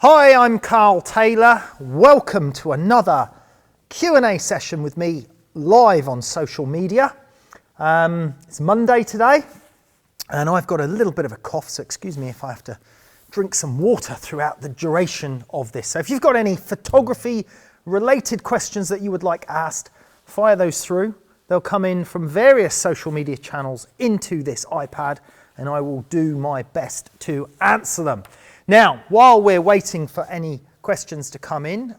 Hi, I'm Carl Taylor. Welcome to another Q&A session with me live on social media. It's Monday today and I've got a little bit of a cough, so excuse me if I have to drink some water throughout the duration of this. So if you've got any photography related questions that you would like asked, fire those through. They'll come in from various social media channels into this iPad and I will do my best to answer them. Now, while we're waiting for any questions to come in,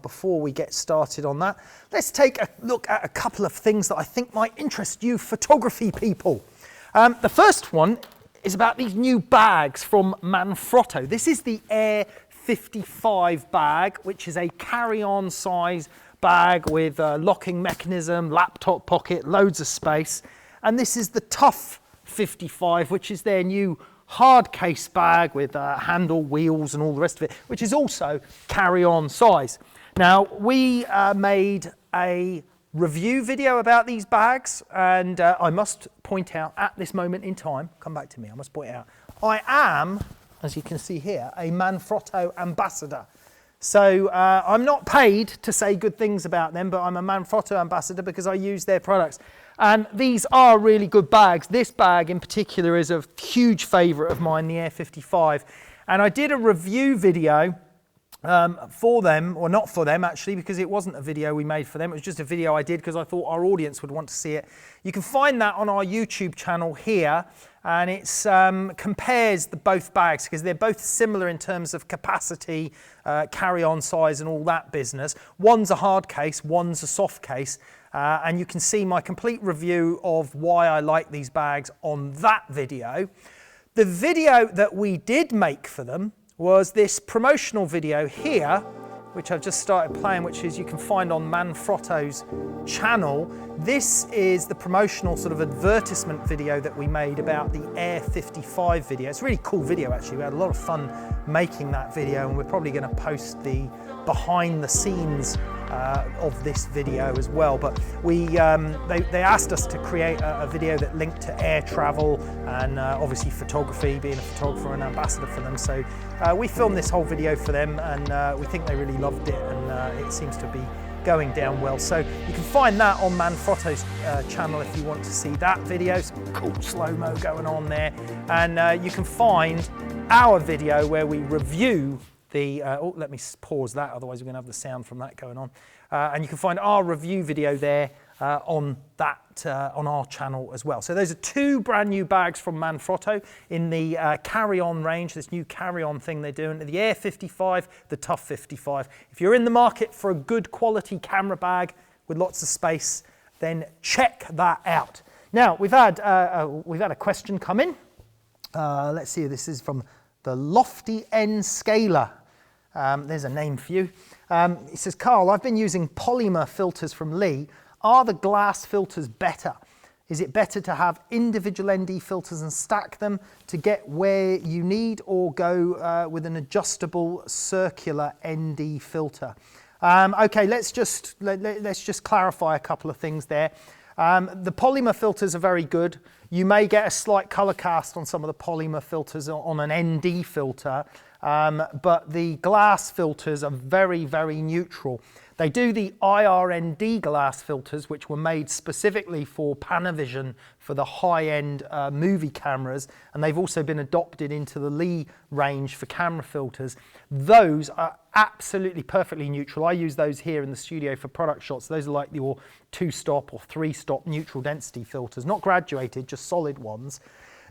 before we get started on that, let's take a look at a couple of things that I think might interest you photography people. The first one is about these new bags from Manfrotto. This is the Air 55 bag, which is a carry-on size bag with a locking mechanism, laptop pocket, loads of space. And this is the Tough 55, which is their new hard case bag with handle, wheels and all the rest of it, which is also carry-on size. Now, we made a review video about these bags, and I must point out at this moment in time, come back to me, I must point out, I am, as you can see here, a Manfrotto ambassador. So I'm not paid to say good things about them, but I'm a Manfrotto ambassador because I use their products. And these are really good bags. This bag in particular is a huge favourite of mine, the Air 55. And I did a review video for them, or not for them actually, because it wasn't a video we made for them. It was just a video I did because I thought our audience would want to see it. You can find that on our YouTube channel here. And it compares both bags because they're both similar in terms of capacity, carry-on size and all that business. One's a hard case, one's a soft case. And you can see my complete review of why I like these bags on that video. The video that we did make for them was this promotional video here, which I've just started playing, which is you can find on Manfrotto's channel. This is the promotional sort of advertisement video that we made about the Air 55 video. It's a really cool video actually. We had a lot of fun making that video and we're probably going to post the behind the scenes of this video as well, but they asked us to create a video that linked to air travel and obviously photography, being a photographer and ambassador for them. So we filmed this whole video for them and we think they really loved it and it seems to be going down well. So you can find that on Manfrotto's channel if you want to see that video. Some cool slow-mo going on there. And you can find our video where we review let me pause that, otherwise we're going to have the sound from that going on. And you can find our review video there on our channel as well. So those are two brand new bags from Manfrotto in the carry-on range, this new carry-on thing they're doing, the Air 55, the Tough 55. If you're in the market for a good quality camera bag with lots of space, then check that out. Now, we've had a question come in. Let's see, this is from the Lofty N Scaler. There's a name for you. He says, Carl, I've been using polymer filters from Lee. Are the glass filters better? Is it better to have individual ND filters and stack them to get where you need, or go with an adjustable circular ND filter? Okay, let's just clarify a couple of things there. The polymer filters are very good. You may get a slight color cast on some of the polymer filters on an ND filter, but the glass filters are very, very neutral. They do the IRND glass filters, which were made specifically for Panavision for the high-end movie cameras, and they've also been adopted into the Lee range for camera filters. Those are absolutely perfectly neutral. I use those here in the studio for product shots. Those are like your 2-stop or 3-stop neutral density filters, not graduated, just solid ones.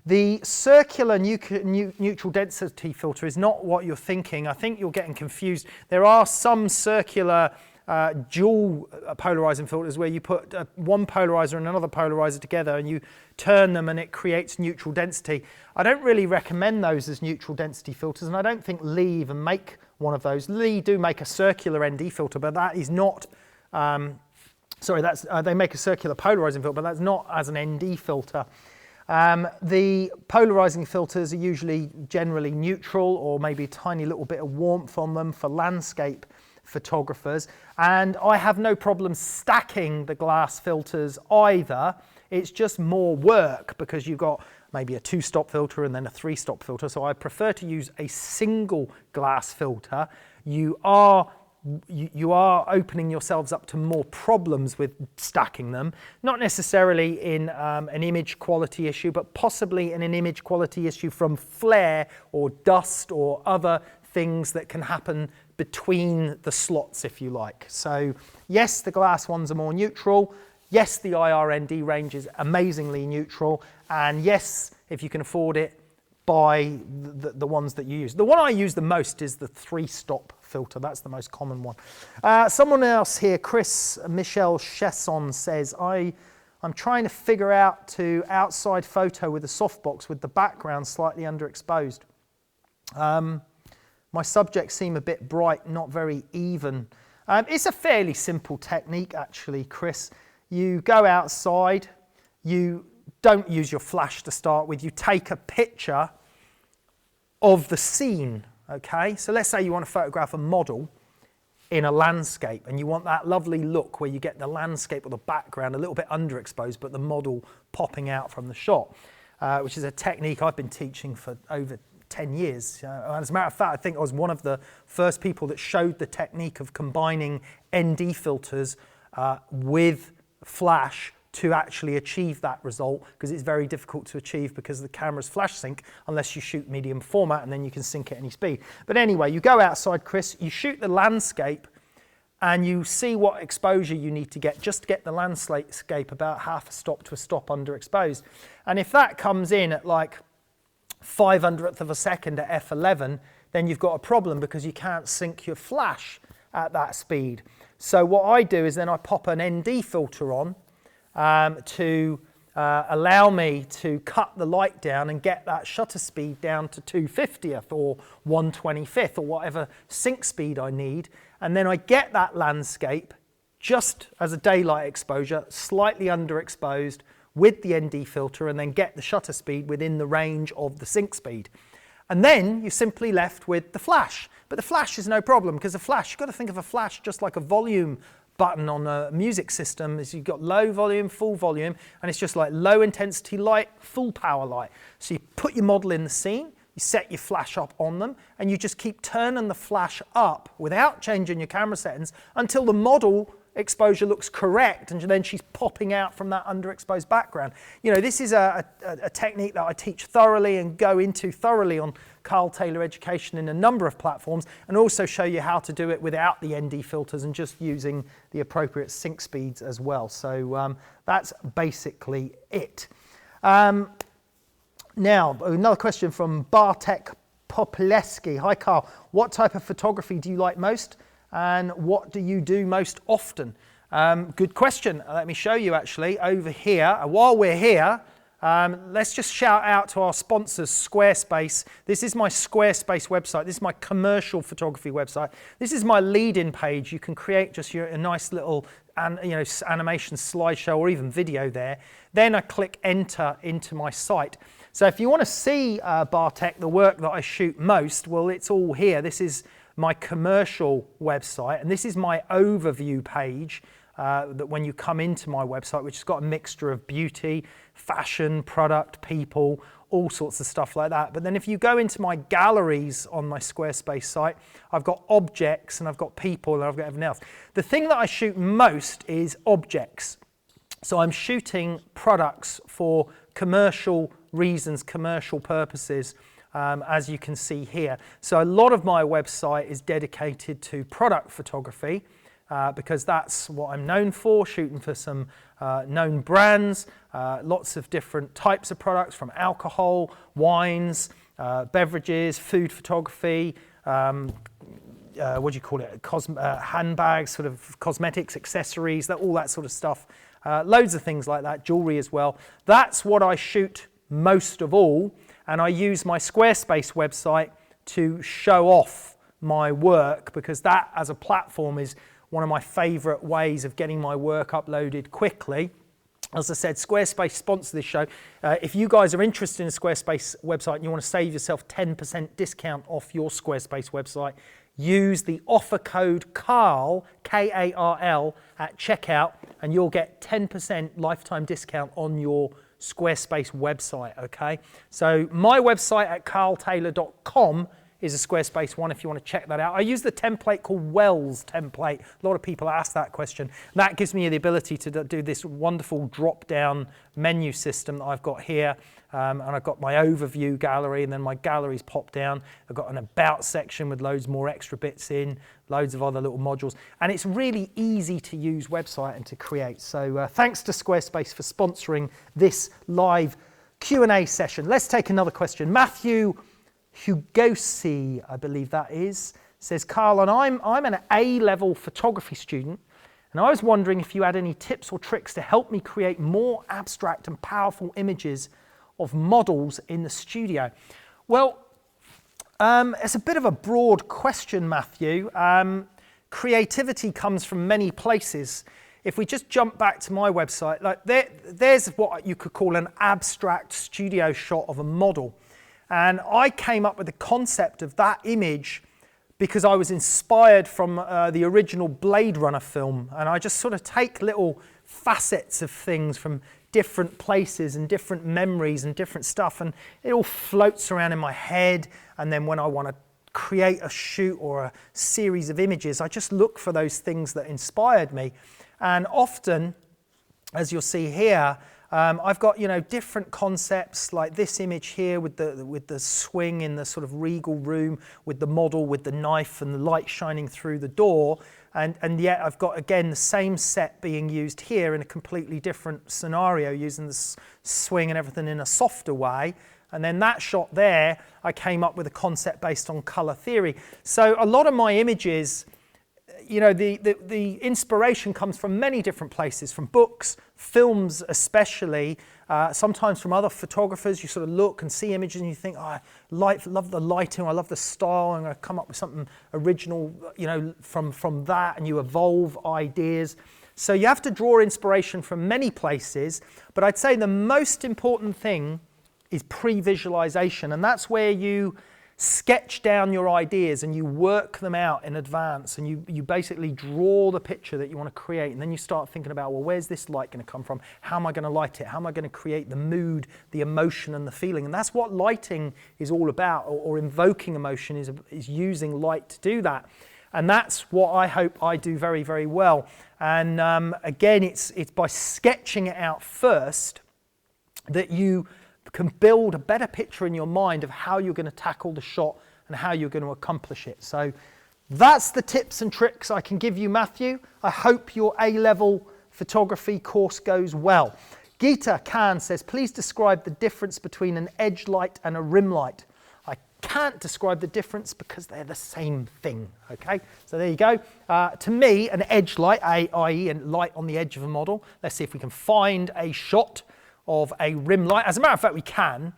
The circular neutral density filter is not what you're thinking. I think you're getting confused. There are some circular dual polarizing filters where you put one polarizer and another polarizer together and you turn them and it creates neutral density. I don't really recommend those as neutral density filters, and I don't think Lee even make one of those. Lee do make a circular ND filter, but that is not, they make a circular polarizing filter, but that's not as an ND filter. The polarizing filters are usually generally neutral or maybe a tiny little bit of warmth on them for landscape photographers, and I have no problem stacking the glass filters either. It's just more work because you've got maybe a 2-stop filter and then a 3-stop filter. So I prefer to use a single glass filter. You are opening yourselves up to more problems with stacking them, not necessarily in an image quality issue, but possibly in an image quality issue from flare or dust or other things that can happen between the slots, if you like. So yes, the glass ones are more neutral. Yes, the IRND range is amazingly neutral. And yes, if you can afford it, buy the ones that you use. The one I use the most is the 3-stop filter. That's the most common one. Someone else here, Chris Michel Chesson, says, I'm trying to figure out to outside photo with a softbox with the background slightly underexposed. My subjects seem a bit bright, not very even. It's a fairly simple technique, actually, Chris. You go outside, you don't use your flash to start with, you take a picture of the scene, okay? So let's say you want to photograph a model in a landscape and you want that lovely look where you get the landscape or the background a little bit underexposed but the model popping out from the shot, which is a technique I've been teaching for over 10 years. As a matter of fact, I think I was one of the first people that showed the technique of combining ND filters with flash to actually achieve that result, because it's very difficult to achieve because the camera's flash sync unless you shoot medium format and then you can sync at any speed. But anyway, you go outside, Chris, you shoot the landscape and you see what exposure you need to get just to get the landscape about half a stop to a stop underexposed. And if that comes in at like 500th of a second at f11, then you've got a problem because you can't sync your flash at that speed. So what I do is then I pop an ND filter on to allow me to cut the light down and get that shutter speed down to 250th or 125th or whatever sync speed I need. And then I get that landscape just as a daylight exposure, slightly underexposed with the ND filter, and then get the shutter speed within the range of the sync speed. And then you're simply left with the flash. But the flash is no problem, because the flash, you've got to think of a flash just like a volume button on a music system. Is you've got low volume, full volume, and it's just like low intensity light, full power light. So you put your model in the scene, you set your flash up on them, and you just keep turning the flash up without changing your camera settings until the model exposure looks correct, and then she's popping out from that underexposed background. You know, this is a technique that I teach thoroughly and go into thoroughly on Carl Taylor Education in a number of platforms, and also show you how to do it without the ND filters and just using the appropriate sync speeds as well. So that's basically it. Now, another question from Bartek Popileski. Hi Carl, what type of photography do you like most? And what do you do most often? Good question. Let me show you actually over here. While we're here, let's just shout out to our sponsors, Squarespace. This is my Squarespace website. This is my commercial photography website. This is my lead-in page. You can create just a nice little animation slideshow or even video there. Then I click enter into my site. So if you want to see, Bartek, the work that I shoot most, well, it's all here. This is my commercial website, and this is my overview page that when you come into my website, which has got a mixture of beauty, fashion, product, people, all sorts of stuff like that. But then if you go into my galleries on my Squarespace site, I've got objects and I've got people and I've got everything else. The thing that I shoot most is objects. So I'm shooting products for commercial reasons, commercial purposes, as you can see here. So a lot of my website is dedicated to product photography because that's what I'm known for, shooting for some known brands, lots of different types of products, from alcohol, wines, beverages, food photography, what do you call it, handbags, sort of cosmetics, accessories, all that sort of stuff. Loads of things like that, jewelry as well. That's what I shoot most of all. And I use my Squarespace website to show off my work, because that as a platform is one of my favorite ways of getting my work uploaded quickly. As I said, Squarespace sponsor this show. If you guys are interested in a Squarespace website and you want to save yourself 10% discount off your Squarespace website, use the offer code CARL, K-A-R-L, at checkout, and you'll get 10% lifetime discount on your Squarespace website, okay? So my website at carltaylor.com is a Squarespace one if you want to check that out. I use the template called Wells template. A lot of people ask that question. That gives me the ability to do this wonderful drop-down menu system that I've got here. And I've got my overview gallery, and then my galleries pop down. I've got an about section with loads more extra bits in, loads of other little modules. And it's really easy to use website and to create. So thanks to Squarespace for sponsoring this live Q&A session. Let's take another question. Matthew Hugosi, I believe that is, says, Carl, and I'm an A-level photography student, and I was wondering if you had any tips or tricks to help me create more abstract and powerful images of models in the studio. Well, it's a bit of a broad question, Matthew. Creativity comes from many places. If we just jump back to my website, like there's what you could call an abstract studio shot of a model. And I came up with the concept of that image because I was inspired from the original Blade Runner film. And I just sort of take little facets of things from different places and different memories and different stuff. And it all floats around in my head. And then when I want to create a shoot or a series of images, I just look for those things that inspired me. And often, as you'll see here, I've got, you know, different concepts like this image here with the swing in the sort of regal room, with the model, with the knife and the light shining through the door. And yet I've got, again, the same set being used here in a completely different scenario, using the swing and everything in a softer way. And then that shot there, I came up with a concept based on color theory. So a lot of my images, you know, the inspiration comes from many different places, from books, films especially, sometimes from other photographers. You sort of look and see images and you think, oh, I love the lighting, I love the style, and I come up with something original, you know, from that, and you evolve ideas. So you have to draw inspiration from many places, but I'd say the most important thing is pre-visualization, and that's where you sketch down your ideas and you work them out in advance, and you basically draw the picture that you want to create, and then you start thinking about, well, where's this light going to come from? How am I going to light it? How am I going to create the mood, the emotion and the feeling? And that's what lighting is all about, or invoking emotion is using light to do that. And that's what I hope I do very, very well. And again, it's by sketching it out first that you can build a better picture in your mind of how you're going to tackle the shot and how you're going to accomplish it. So that's the tips and tricks I can give you, Matthew. I hope your A-level photography course goes well. Geeta Khan says, please describe the difference between an edge light and a rim light. I can't describe the difference because they're the same thing, okay? So there you go. To me, an edge light, i.e. a light on the edge of a model. Let's see if we can find a shot of a rim light. As a matter of fact, we can,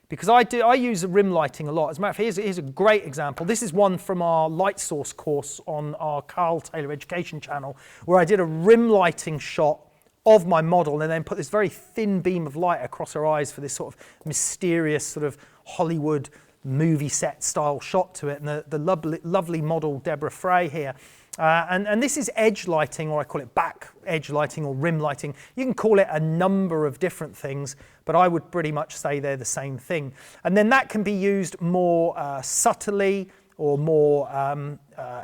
because I use rim lighting a lot. As a matter of fact, here's a great example. This is one from our light source course on our Carl Taylor Education channel, where I did a rim lighting shot of my model and then put this very thin beam of light across her eyes for this sort of mysterious sort of Hollywood movie set style shot to it. And the lovely model Deborah Frey here. And this is edge lighting, or I call it back edge lighting or rim lighting. You can call it a number of different things, but I would pretty much say they're the same thing. And then that can be used more subtly or more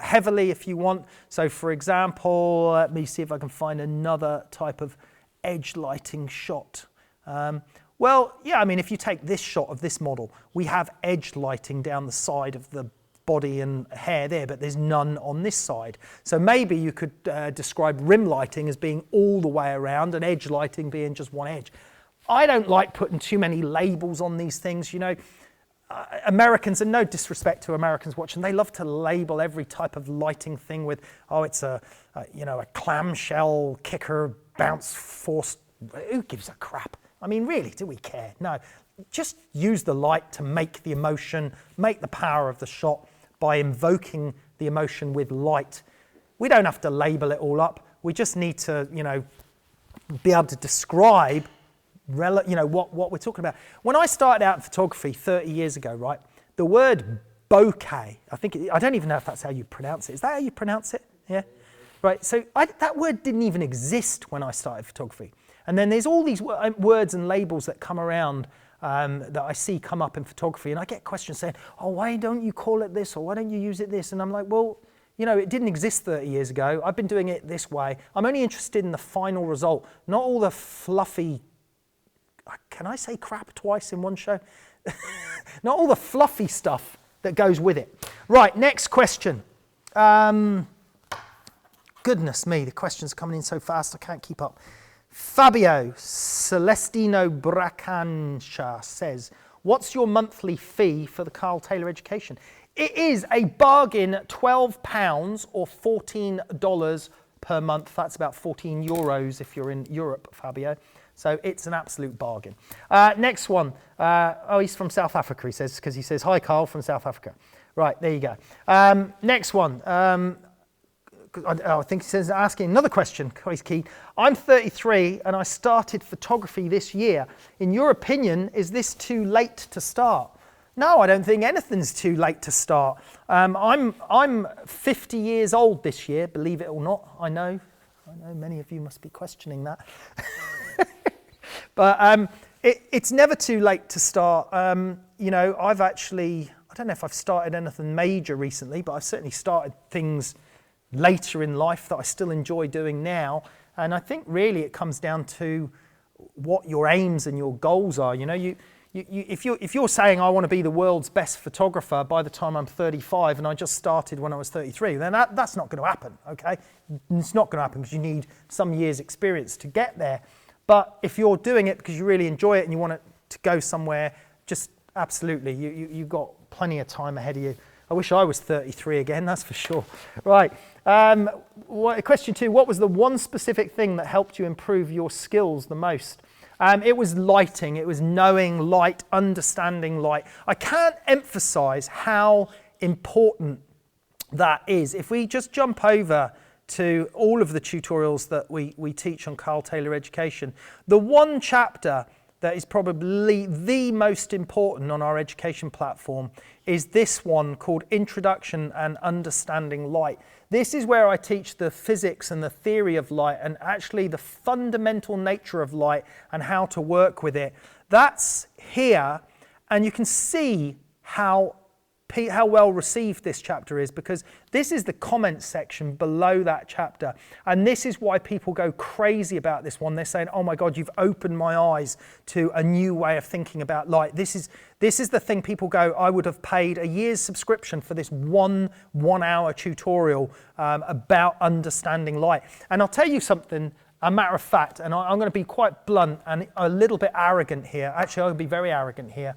heavily if you want. So for example, let me see if I can find another type of edge lighting shot. Well, yeah, I mean, if you take this shot of this model, we have edge lighting down the side of the body and hair there, but there's none on this side. So maybe you could describe rim lighting as being all the way around and edge lighting being just one edge. I don't like putting too many labels on these things. You know, Americans, and no disrespect to Americans watching, they love to label every type of lighting thing with, oh, it's a clamshell kicker bounce force. Who gives a crap? I mean, really, do we care? No. Just use the light to make the emotion, make the power of the shot by invoking the emotion with light. We don't have to label it all up. We just need to, you know, be able to describe, what we're talking about. When I started out in photography 30 years ago, right, the word bokeh, I don't even know if that's how you pronounce it. Is that how you pronounce it? Yeah? Right, so that word didn't even exist when I started photography. And then there's all these words and labels that come around that I see come up in photography, and I get questions saying, oh, why don't you call it this, or why don't you use it this? And I'm like, well, you know, it didn't exist 30 years ago. I've been doing it this way. I'm only interested in the final result, not all the fluffy, can I say crap twice in one show? Not all the fluffy stuff that goes with it. Right, next question. Goodness me, the questions are coming in so fast I can't keep up. Fabio Celestino Bracancia says, what's your monthly fee for the Carl Taylor education? It is a bargain, £12 or $14 per month. That's about 14 euros if you're in Europe, Fabio. So it's an absolute bargain. Next one. Oh, he's from South Africa, he says, because he says, hi, Carl, from South Africa. Right, there you go. Next one. I think he says, asking another question, he's key. I'm 33 and I started photography this year. In your opinion, is this too late to start? No, I don't think anything's too late to start. I'm 50 years old this year, believe it or not. I know many of you must be questioning that. But it's never too late to start. You know, I've actually, I don't know if I've started anything major recently, but I've certainly started things later in life that I still enjoy doing now. And I think really it comes down to what your aims and your goals are. You know, if you're saying I want to be the world's best photographer by the time I'm 35 and I just started when I was 33, then that's not going to happen, okay? It's not going to happen because you need some years experience to get there. But if you're doing it because you really enjoy it and you want it to go somewhere, just absolutely, you've got plenty of time ahead of you. I wish I was 33 again, that's for sure. Right, question 2, what was the one specific thing that helped you improve your skills the most? It was lighting, it was knowing light, understanding light. I can't emphasize how important that is. If we just jump over to all of the tutorials that we teach on Carl Taylor Education, the one chapter that is probably the most important on our education platform is this one called Introduction and Understanding Light. This is where I teach the physics and the theory of light and actually the fundamental nature of light and how to work with it. That's here, and you can see how well received this chapter is, because this is the comments section below that chapter, and this is why people go crazy about this one. They're saying, oh my God, you've opened my eyes to a new way of thinking about light. This is the thing people go, I would have paid a year's subscription for this one-hour tutorial about understanding light. And I'll tell you something, a matter of fact, and I'm going to be quite blunt and a little bit arrogant here. Actually, I'll be very arrogant here.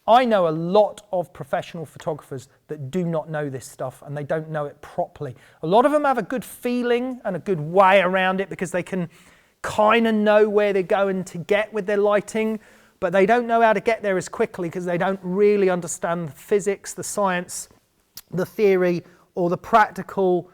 I know a lot of professional photographers that do not know this stuff, and they don't know it properly. A lot of them have a good feeling and a good way around it because they can kind of know where they're going to get with their lighting, but they don't know how to get there as quickly because they don't really understand the physics, the science, the theory, or the practical,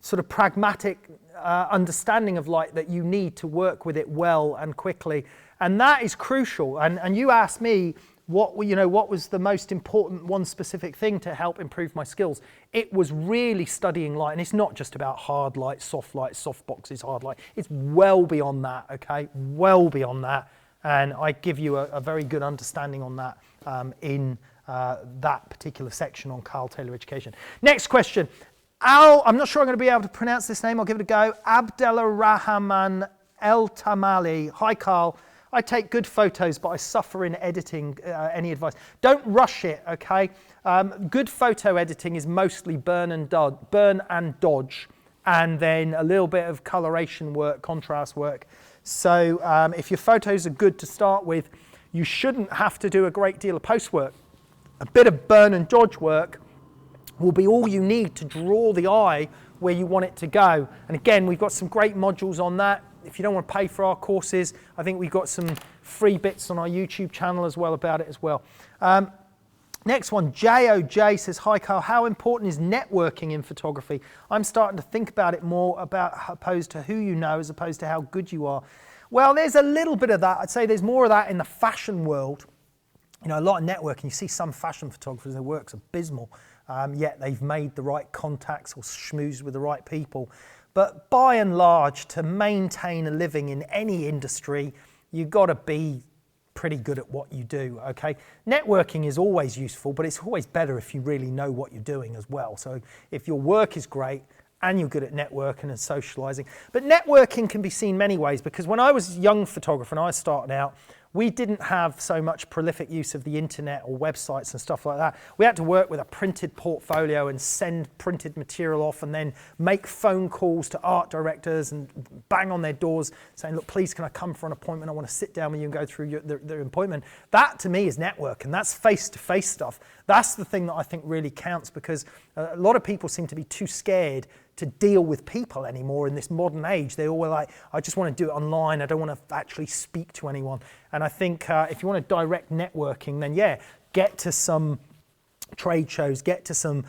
sort of pragmatic understanding of light that you need to work with it well and quickly. And that is crucial. And you asked me, what was the most important one specific thing to help improve my skills? It was really studying light, and it's not just about hard light, soft boxes, hard light. It's well beyond that, okay? Well beyond that, and I give you a very good understanding on that in that particular section on Carl Taylor Education. Next question. I'm not sure I'm going to be able to pronounce this name. I'll give it a go. Abdelrahman El Tamali. Hi, Carl. I take good photos, but I suffer in editing. Any advice? Don't rush it, okay? Good photo editing is mostly burn and dodge, and then a little bit of coloration work, contrast work. So if your photos are good to start with, you shouldn't have to do a great deal of post work. A bit of burn and dodge work will be all you need to draw the eye where you want it to go. And again, we've got some great modules on that. If you don't want to pay for our courses, I think we've got some free bits on our YouTube channel as well about it as well. Next one, JOJ says, hi Carl, how important is networking in photography? I'm starting to think about it more opposed to who you know as opposed to how good you are. Well, there's a little bit of that. I'd say there's more of that in the fashion world. You know, a lot of networking. You see some fashion photographers, their work's abysmal, yet they've made the right contacts or schmoozed with the right people. But by and large, to maintain a living in any industry, you've got to be pretty good at what you do, okay? Networking is always useful, but it's always better if you really know what you're doing as well. So if your work is great and you're good at networking and socializing. But networking can be seen many ways, because when I was a young photographer and I was starting out, we didn't have so much prolific use of the internet or websites and stuff like that. We had to work with a printed portfolio and send printed material off, and then make phone calls to art directors and bang on their doors saying, look, please, can I come for an appointment? I want to sit down with you and go through the appointment. That to me is networking. That's face-to-face stuff. That's the thing that I think really counts, because a lot of people seem to be too scared to deal with people anymore in this modern age. They're all like, I just want to do it online. I don't want to actually speak to anyone. And I think if you want to direct networking, then yeah, get to some trade shows, get to some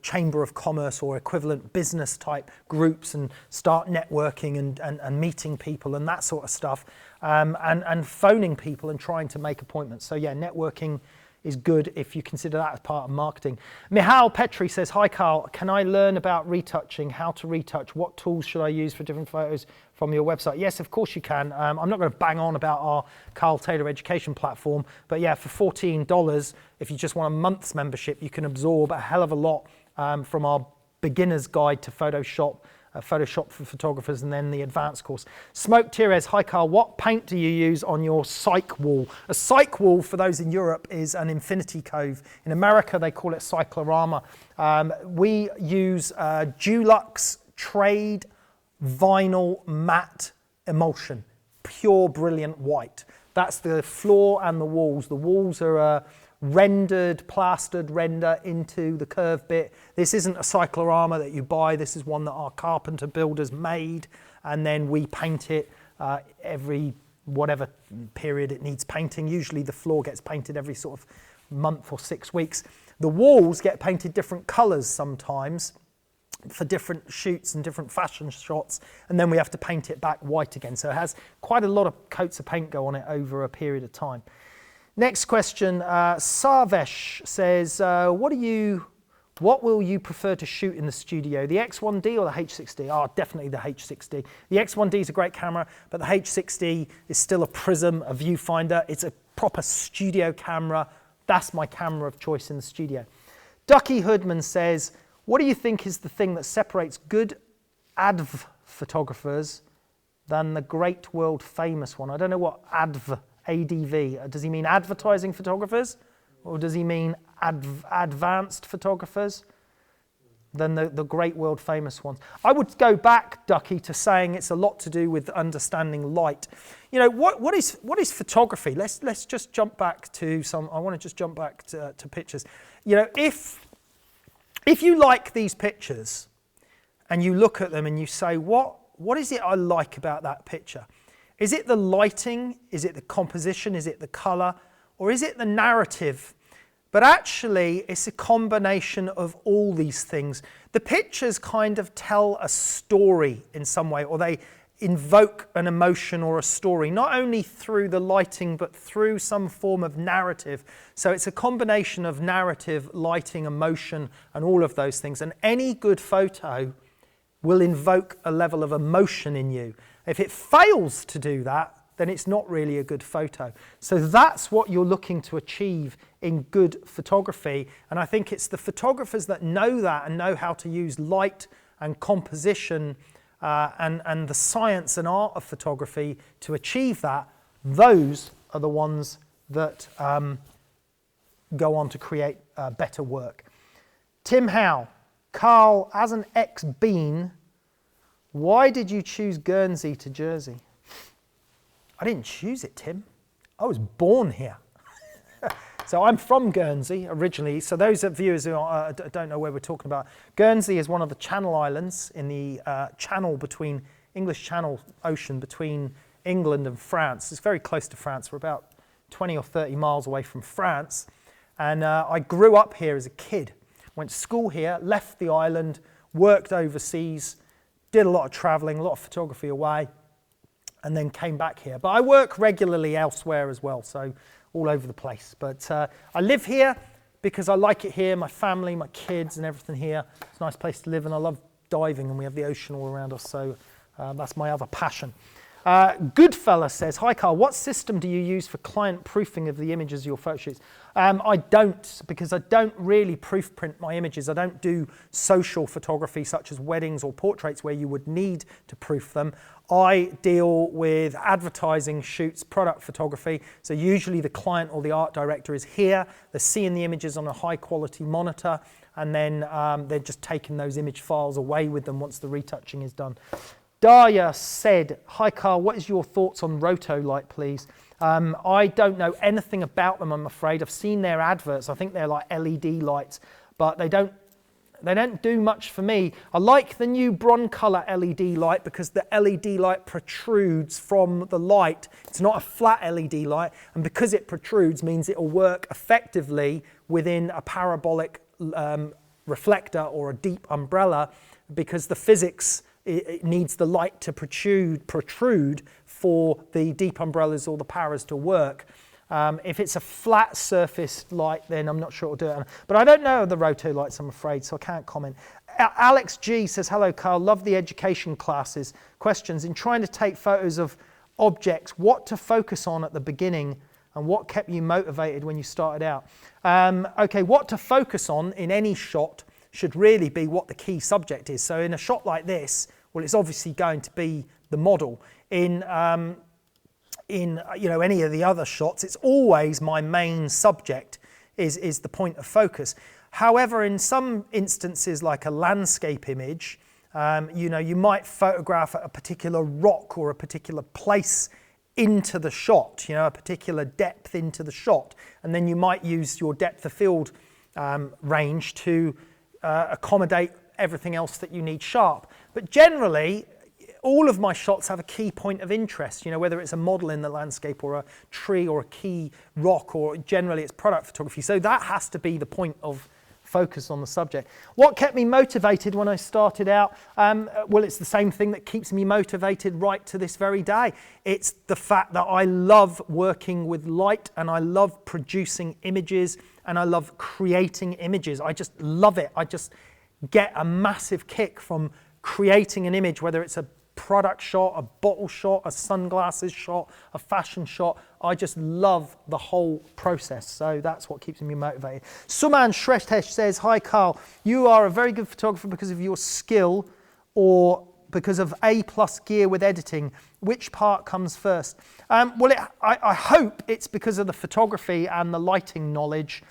Chamber of Commerce or equivalent business type groups, and start networking and meeting people and that sort of stuff, and phoning people and trying to make appointments. So yeah, networking is good if you consider that as part of marketing. Michal Petri says, hi Carl, can I learn about retouching, how to retouch, what tools should I use for different photos from your website? Yes, of course you can. I'm not going to bang on about our Carl Taylor education platform, but yeah, for $14, if you just want a month's membership, you can absorb a hell of a lot from our beginner's guide to Photoshop for photographers, and then the advanced course. Smoke Tires, hi Carl, what paint do you use on your cyc wall? A cyc wall, for those in Europe, is an infinity cove. In America, they call it cyclorama. We use Dulux Trade Vinyl Matte Emulsion, pure brilliant white. That's the floor and the walls. The walls are plastered render into the curved bit. This isn't a cyclorama that you buy. This is one that our carpenter builders made, and then we paint it every whatever period it needs painting. Usually the floor gets painted every sort of month or 6 weeks. The walls get painted different colors sometimes for different shoots and different fashion shots, and then we have to paint it back white again. So it has quite a lot of coats of paint go on it over a period of time. Next question, Sarvesh says, what will you prefer to shoot in the studio, the X1D or the H6D? Oh, definitely the H6D. The X1D is a great camera, but the H6D is still a prism, a viewfinder. It's a proper studio camera. That's my camera of choice in the studio. Ducky Hoodman says, what do you think is the thing that separates good ADV photographers than the great world famous one? I don't know what ADV. Does he mean advertising photographers, or does he mean advanced photographers than the great world famous ones? I would go back, Ducky, to saying it's a lot to do with understanding light. You know, what is photography? Let's just jump back to some. I want to just jump back to pictures. You know, if you like these pictures and you look at them and you say, what is it I like about that picture? Is it the lighting? Is it the composition? Is it the color? Or is it the narrative? But actually, it's a combination of all these things. The pictures kind of tell a story in some way, or they invoke an emotion or a story, not only through the lighting, but through some form of narrative. So it's a combination of narrative, lighting, emotion, and all of those things. And any good photo will invoke a level of emotion in you. If it fails to do that, then it's not really a good photo. So that's what you're looking to achieve in good photography. And I think it's the photographers that know that and know how to use light and composition and the science and art of photography to achieve that. Those are the ones that go on to create better work. Tim Howe, Carl, as an ex-Bean, why did you choose Guernsey to Jersey? I didn't choose it, Tim. I was born here. So I'm from Guernsey originally. So those of you who don't know where we're talking about, Guernsey is one of the Channel Islands in the English Channel Ocean between England and France. It's very close to France. We're about 20 or 30 miles away from France. And I grew up here as a kid. Went to school here, left the island, worked overseas, did a lot of traveling, a lot of photography away, and then came back here. But I work regularly elsewhere as well, so all over the place. But I live here because I like it here, my family, my kids and everything here. It's a nice place to live, and I love diving and we have the ocean all around us, so that's my other passion. Goodfella says, hi Carl, what system do you use for client proofing of the images of your photo shoots? I don't, because I don't really proof print my images. I don't do social photography such as weddings or portraits where you would need to proof them. I deal with advertising shoots, product photography. So usually the client or the art director is here, they're seeing the images on a high quality monitor, and then they're just taking those image files away with them once the retouching is done. Daya said, hi Carl, what is your thoughts on Rotolight, please? I don't know anything about them, I'm afraid. I've seen their adverts. I think they're like LED lights, but they don't do much for me. I like the new Broncolor LED light because the LED light protrudes from the light. It's not a flat LED light, and because it protrudes means it'll work effectively within a parabolic reflector or a deep umbrella, because the physics, it needs the light to protrude for the deep umbrellas or the paras to work. If it's a flat surfaced light, then I'm not sure it'll do it. But I don't know the roto lights, I'm afraid, so I can't comment. Alex G says, hello Carl, love the education classes. Questions, in trying to take photos of objects, what to focus on at the beginning and what kept you motivated when you started out? Okay, what to focus on in any shot should really be what the key subject is. So in a shot like this, well, it's obviously going to be the model. In any of the other shots, it's always my main subject is the point of focus. However, in some instances, like a landscape image, you might photograph a particular rock or a particular place into the shot, a particular depth into the shot, and then you might use your depth of field range to accommodate everything else that you need sharp. But generally, all of my shots have a key point of interest, whether it's a model in the landscape or a tree or a key rock, or generally it's product photography. So that has to be the point of focus on the subject. What kept me motivated when I started out? Well, it's the same thing that keeps me motivated right to this very day. It's the fact that I love working with light, and I love producing images, and I love creating images. I just love it. I just get a massive kick from creating an image, whether it's a product shot, a bottle shot, a sunglasses shot, a fashion shot. I just love the whole process. So that's what keeps me motivated. Suman Shrestesh says, hi Carl, you are a very good photographer because of your skill or because of A+ gear with editing. Which part comes first? I hope it's because of the photography and the lighting knowledge,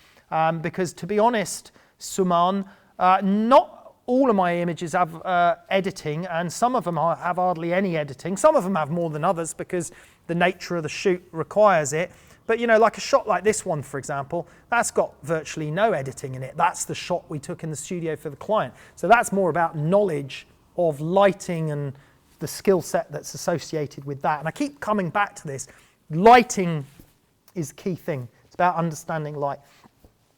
because to be honest, Suman, not all of my images have editing, and some of them have hardly any editing. Some of them have more than others because the nature of the shoot requires it. But like a shot like this one, for example, that's got virtually no editing in it. That's the shot we took in the studio for the client. So that's more about knowledge of lighting and the skill set that's associated with that. And I keep coming back to this. Lighting is the key thing. It's about understanding light.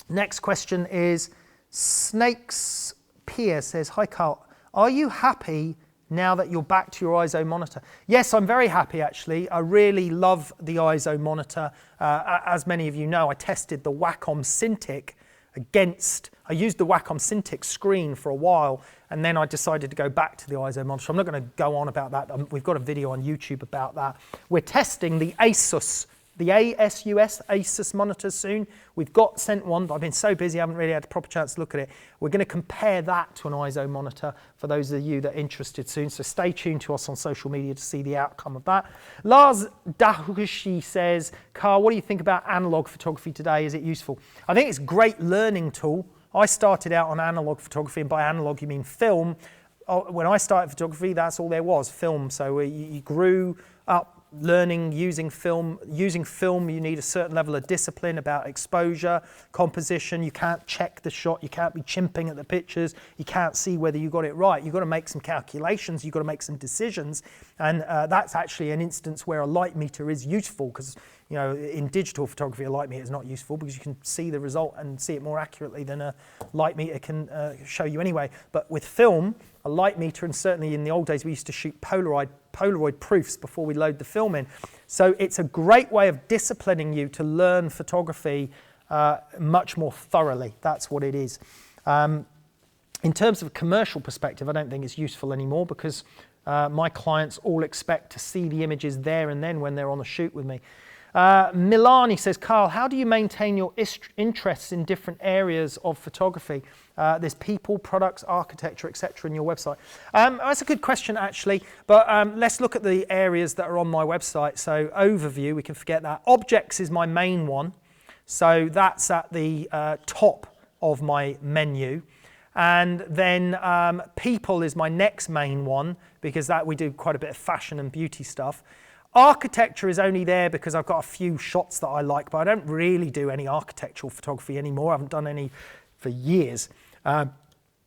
Next question is Snakes Pierre says, hi Carl, are you happy now that you're back to your ISO monitor? Yes, I'm very happy actually. I really love the ISO monitor. As many of you know, I tested the Wacom Cintiq I used the Wacom Cintiq screen for a while, and then I decided to go back to the ISO monitor. I'm not going to go on about that. We've got a video on YouTube about that. We're testing the Asus monitors soon. We've got sent one, but I've been so busy I haven't really had a proper chance to look at it. We're going to compare that to an ISO monitor for those of you that are interested soon, so stay tuned to us on social media to see the outcome of that. Lars Dahushi says, Carl, what do you think about analog photography today? Is it useful? I think it's a great learning tool. I started out on analog photography, and by analog you mean film. When I started photography, that's all there was, film. So you grew up learning using film. Using film, you need a certain level of discipline about exposure, composition. You can't check the shot. You can't be chimping at the pictures. You can't see whether you got it right. You've got to make some calculations. You've got to make some decisions. And that's actually an instance where a light meter is useful, because in digital photography, a light meter is not useful because you can see the result and see it more accurately than a light meter can show you anyway. But with film, a light meter, and certainly in the old days we used to shoot Polaroid proofs before we load the film in. So it's a great way of disciplining you to learn photography much more thoroughly. That's what it is. In terms of a commercial perspective, I don't think it's useful anymore because my clients all expect to see the images there and then when they're on the shoot with me. Milani says, Carl, how do you maintain your interests in different areas of photography? There's people, products, architecture, etc. in your website. That's a good question, actually, but let's look at the areas that are on my website. So overview, we can forget that. Objects is my main one. So that's at the top of my menu. And then people is my next main one because that we do quite a bit of fashion and beauty stuff. Architecture is only there because I've got a few shots that I like, but I don't really do any architectural photography anymore. I haven't done any for years.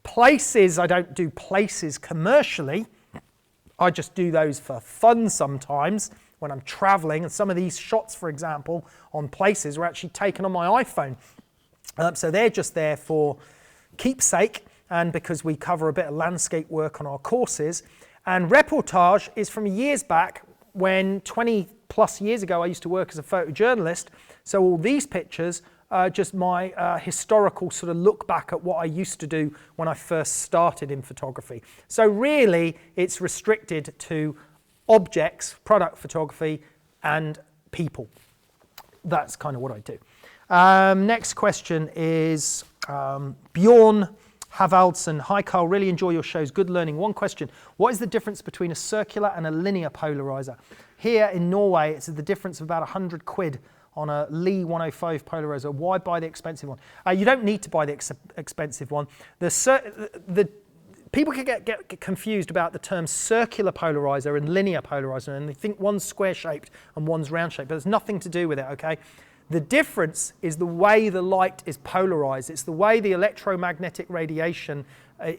Places, I don't do places commercially. I just do those for fun sometimes when I'm traveling. And some of these shots, for example, on places were actually taken on my iPhone. So they're just there for keepsake and because we cover a bit of landscape work on our courses. And reportage is from years back when 20 plus years ago I used to work as a photojournalist. So all these pictures are just my historical sort of look back at what I used to do when I first started in photography. So really it's restricted to objects, product photography and people. That's kind of what I do. Next question is Bjorn Havaldsen. Hi Carl, really enjoy your shows. Good learning. One question. What is the difference between a circular and a linear polarizer? Here in Norway, it's the difference of about 100 quid on a Lee 105 polarizer. Why buy the expensive one? You don't need to buy the expensive one. People can get confused about the term circular polarizer and linear polarizer, and they think one's square-shaped and one's round-shaped, but there's nothing to do with it, okay? The difference is the way the light is polarized. It's the way the electromagnetic radiation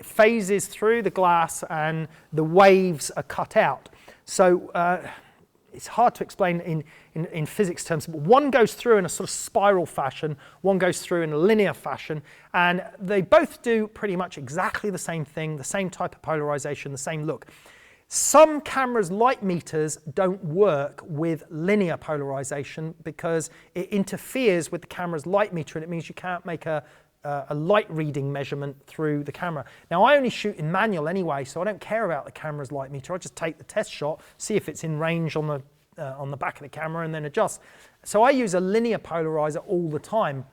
phases through the glass and the waves are cut out. So it's hard to explain in physics terms, but one goes through in a sort of spiral fashion, one goes through in a linear fashion, and they both do pretty much exactly the same thing, the same type of polarization, the same look. Some cameras' light meters don't work with linear polarization because it interferes with the camera's light meter and it means you can't make a light reading measurement through the camera. Now I only shoot in manual anyway, so I don't care about the camera's light meter. I just take the test shot, see if it's in range on the back of the camera and then adjust. So I use a linear polarizer all the time.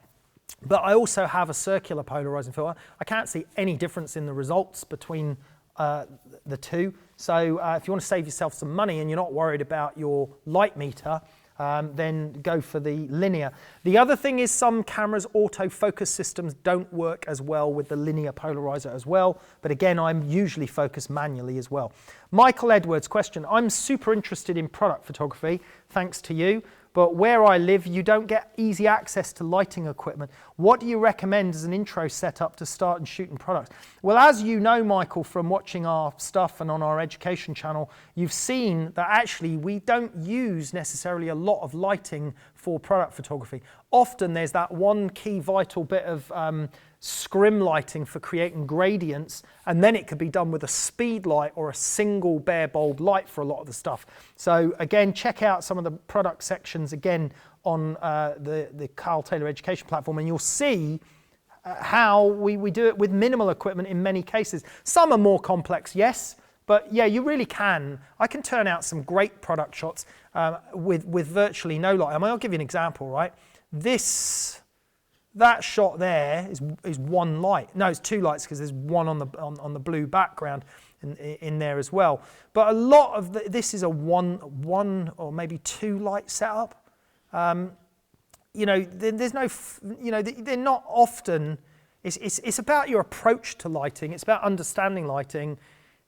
But I also have a circular polarizing filter. I can't see any difference in the results between the two. So if you want to save yourself some money and you're not worried about your light meter, then go for the linear. The other thing is some cameras' autofocus systems don't work as well with the linear polarizer as well. But again, I'm usually focused manually as well. Michael Edwards, question. I'm super interested in product photography, thanks to you. But where I live, you don't get easy access to lighting equipment. What do you recommend as an intro setup to start and shooting products? Well, as you know, Michael, from watching our stuff and on our education channel, you've seen that actually we don't use necessarily a lot of lighting for product photography. Often there's that one key vital bit of scrim lighting for creating gradients, and then it could be done with a speed light or a single bare bulb light for a lot of the stuff. So again, check out some of the product sections again on the Carl Taylor Education platform, and you'll see how we do it with minimal equipment in many cases. Some are more complex, yes, but yeah, you really can. I can turn out some great product shots with virtually no light. I mean, I'll give you an example, right? That shot there is one light. No, it's two lights because there's one on the blue background in there as well. But a lot of this is a one or maybe two light setup. You know, there's no, you know, they're not often. It's about your approach to lighting. It's about understanding lighting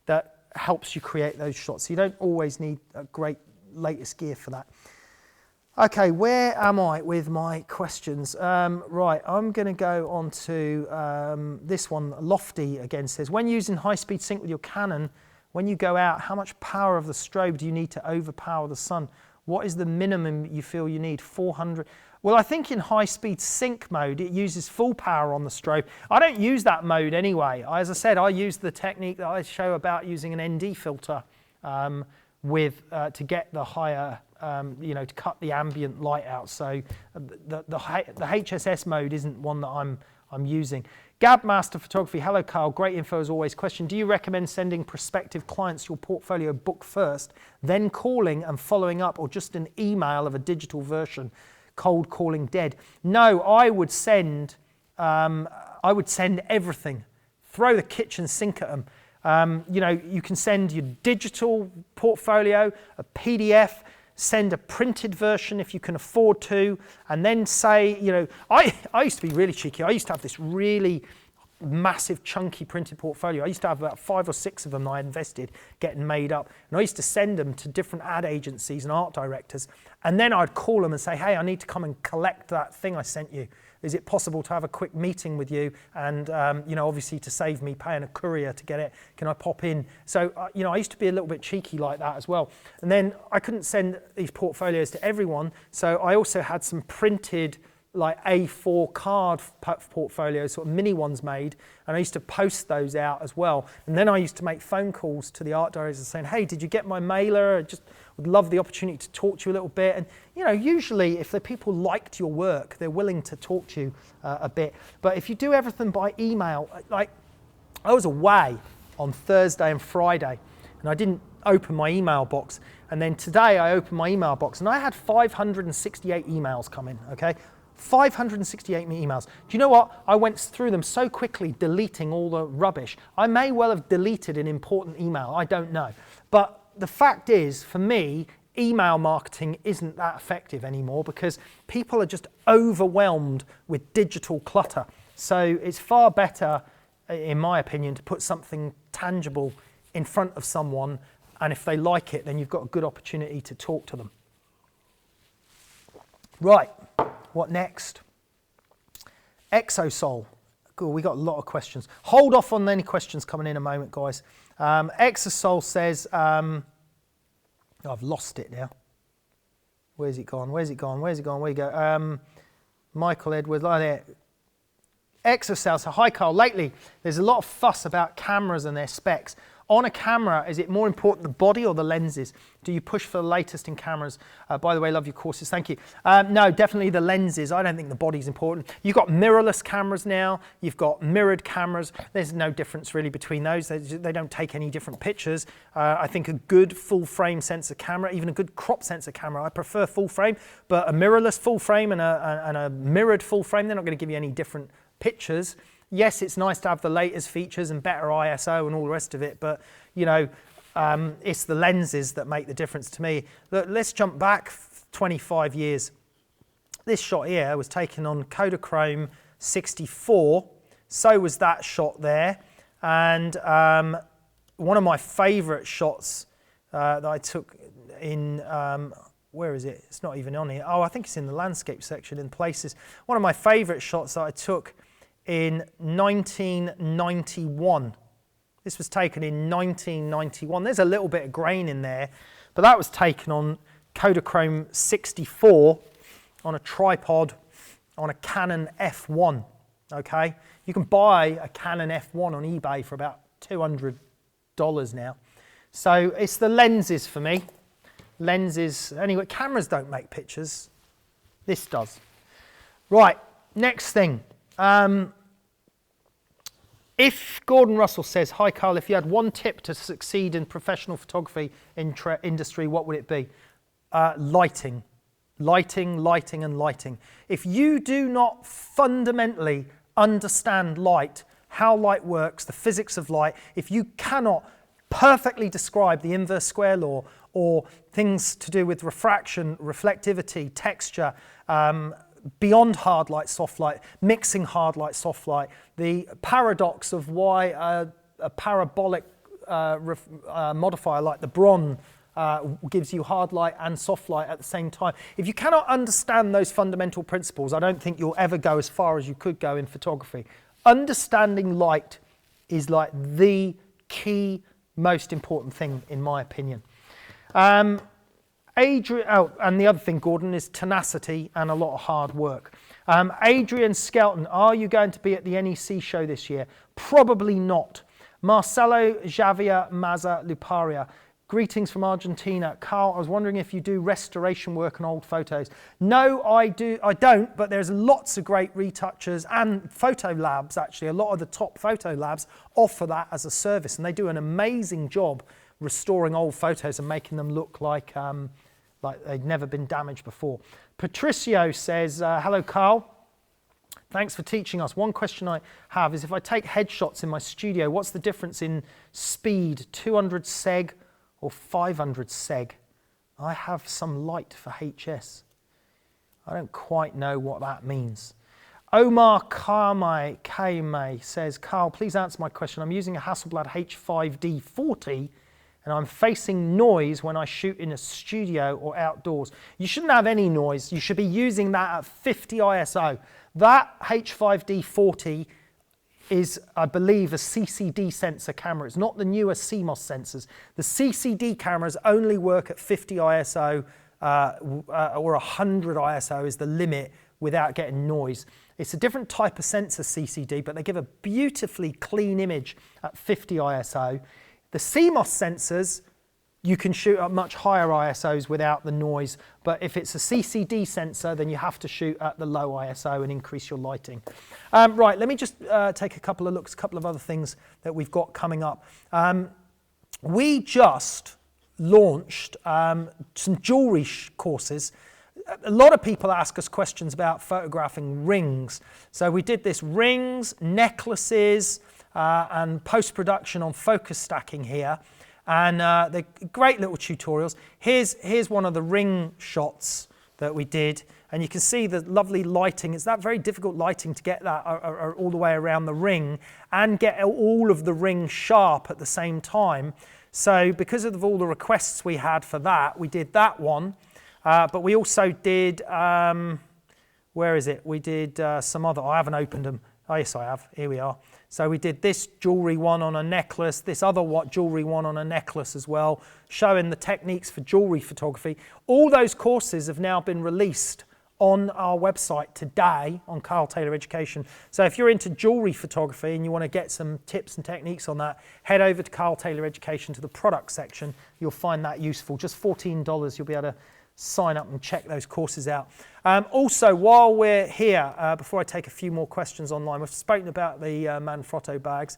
that helps you create those shots. So you don't always need a great latest gear for that. Okay, where am I with my questions? Right, I'm going to go on to this one. Lofty again says, when using high-speed sync with your Canon, when you go out, how much power of the strobe do you need to overpower the sun? What is the minimum you feel you need? 400? Well, I think in high-speed sync mode, it uses full power on the strobe. I don't use that mode anyway. As I said, I use the technique that I show about using an ND filter to get the higher, you know, to cut the ambient light out. So the HSS mode isn't one that I'm using. Gab Master Photography, hello Carl, great info as always. Question, do you recommend sending prospective clients your portfolio book first, then calling and following up, or just an email of a digital version? Cold calling dead. No, I would send everything. Throw the kitchen sink at them. You know, you can send your digital portfolio, a PDF, send a printed version if you can afford to, and then say, you know, I used to be really cheeky. I used to have this really massive chunky printed portfolio. I used to have about 5 or 6 of them I invested getting made up, and I used to send them to different ad agencies and art directors, and then I'd call them and say, hey, I need to come and collect that thing I sent you. Is it possible to have a quick meeting with you? And, you know, obviously to save me paying a courier to get it, can I pop in? So, you know, I used to be a little bit cheeky like that as well. And then I couldn't send these portfolios to everyone. So I also had some printed like A4 card portfolios, sort of mini ones made. And I used to post those out as well. And then I used to make phone calls to the art directors saying, hey, did you get my mailer? I just would love the opportunity to talk to you a little bit. And, you know, usually if the people liked your work, they're willing to talk to you a bit. But if you do everything by email, like I was away on Thursday and Friday, and I didn't open my email box. And then today I opened my email box, and I had 568 emails come in, okay? 568 emails. Do you know what? I went through them so quickly, deleting all the rubbish. I may well have deleted an important email. I don't know. But the fact is, for me, email marketing isn't that effective anymore because people are just overwhelmed with digital clutter. So it's far better, in my opinion, to put something tangible in front of someone, and if they like it, then you've got a good opportunity to talk to them. Right. What next? Exosol. Cool, we got a lot of questions. Hold off on any questions coming in a moment, guys. Exosol says, I've lost it now. Where's it gone? Where's it gone? Where's it gone? Where you go? Michael Edwards, oh, there. Exosol, so hi Carl, lately there's a lot of fuss about cameras and their specs. On a camera, is it more important the body or the lenses? Do you push for the latest in cameras? By the way, love your courses, thank you. No, definitely the lenses. I don't think the body's important. You've got mirrorless cameras now. You've got mirrored cameras. There's no difference really between those. They don't take any different pictures. I think a good full frame sensor camera, even a good crop sensor camera, I prefer full frame, but a mirrorless full frame and a mirrored full frame, they're not going to give you any different pictures. Yes, it's nice to have the latest features and better ISO and all the rest of it, but you know, it's the lenses that make the difference to me. Look, let's jump back 25 years. This shot here was taken on Kodachrome 64, so was that shot there, and one of my favourite shots that I took in, where is it? It's not even on here. Oh, I think it's in the landscape section in places. One of my favourite shots that I took in 1991. This was taken in 1991. There's a little bit of grain in there, but that was taken on Kodachrome 64 on a tripod on a Canon F1, okay? You can buy a Canon F1 on eBay for about $200 now. So it's the lenses for me. Lenses, anyway, cameras don't make pictures. This does. Right, next thing. If Gordon Russell says, hi Carl, if you had one tip to succeed in professional photography industry, what would it be? Lighting. Lighting and lighting. If you do not fundamentally understand light, how light works, the physics of light, if you cannot perfectly describe the inverse square law or things to do with refraction, reflectivity, texture, beyond hard light, soft light, mixing hard light, soft light, the paradox of why a parabolic modifier like the Bron gives you hard light and soft light at the same time. If you cannot understand those fundamental principles, I don't think you'll ever go as far as you could go in photography. Understanding light is like the key, most important thing in my opinion. Adrian, and the other thing, Gordon, is tenacity and a lot of hard work. Adrian Skelton, are you going to be at the NEC show this year? Probably not. Marcelo Javier Maza Luparia, Greetings from Argentina. Carl, I was wondering if you do restoration work on old photos. No, I don't, but there's lots of great retouchers and photo labs, actually. A lot of the top photo labs offer that as a service, and they do an amazing job restoring old photos and making them look like they'd never been damaged before. Patricio says, hello, Carl. Thanks for teaching us. One question I have is if I take headshots in my studio, what's the difference in speed, 200 seg or 500 seg? I have some light for HS. I don't quite know what that means. Omar Kame says, Carl, please answer my question. I'm using a Hasselblad H5D40 and I'm facing noise when I shoot in a studio or outdoors. You shouldn't have any noise. You should be using that at 50 ISO. That H5D40 is, I believe, a CCD sensor camera. It's not the newer CMOS sensors. The CCD cameras only work at 50 ISO or 100 ISO is the limit without getting noise. It's a different type of sensor, CCD, but they give a beautifully clean image at 50 ISO. The CMOS sensors, you can shoot at much higher ISOs without the noise, but if it's a CCD sensor, then you have to shoot at the low ISO and increase your lighting. Right, let me just take a couple of looks, a couple of other things that we've got coming up. We just launched some jewelry courses. A lot of people ask us questions about photographing rings. So we did this rings, necklaces, and post-production on focus stacking here. And they're great little tutorials. Here's one of the ring shots that we did, and you can see the lovely lighting. It's that very difficult lighting to get that all the way around the ring and get all of the ring sharp at the same time. So because of all the requests we had for that, we did that one. But we also did, where is it? We did some other, I haven't opened them. Oh yes, I have, here we are. So we did this jewelry one on a necklace, this other jewelry one on a necklace as well, showing the techniques for jewelry photography. All those courses have now been released on our website today on Carl Taylor Education. So if you're into jewelry photography and you want to get some tips and techniques on that, head over to Carl Taylor Education to the product section. You'll find that useful. Just $14, you'll be able to sign up and check those courses out. Also, while we're here, before I take a few more questions online, we've spoken about the Manfrotto bags.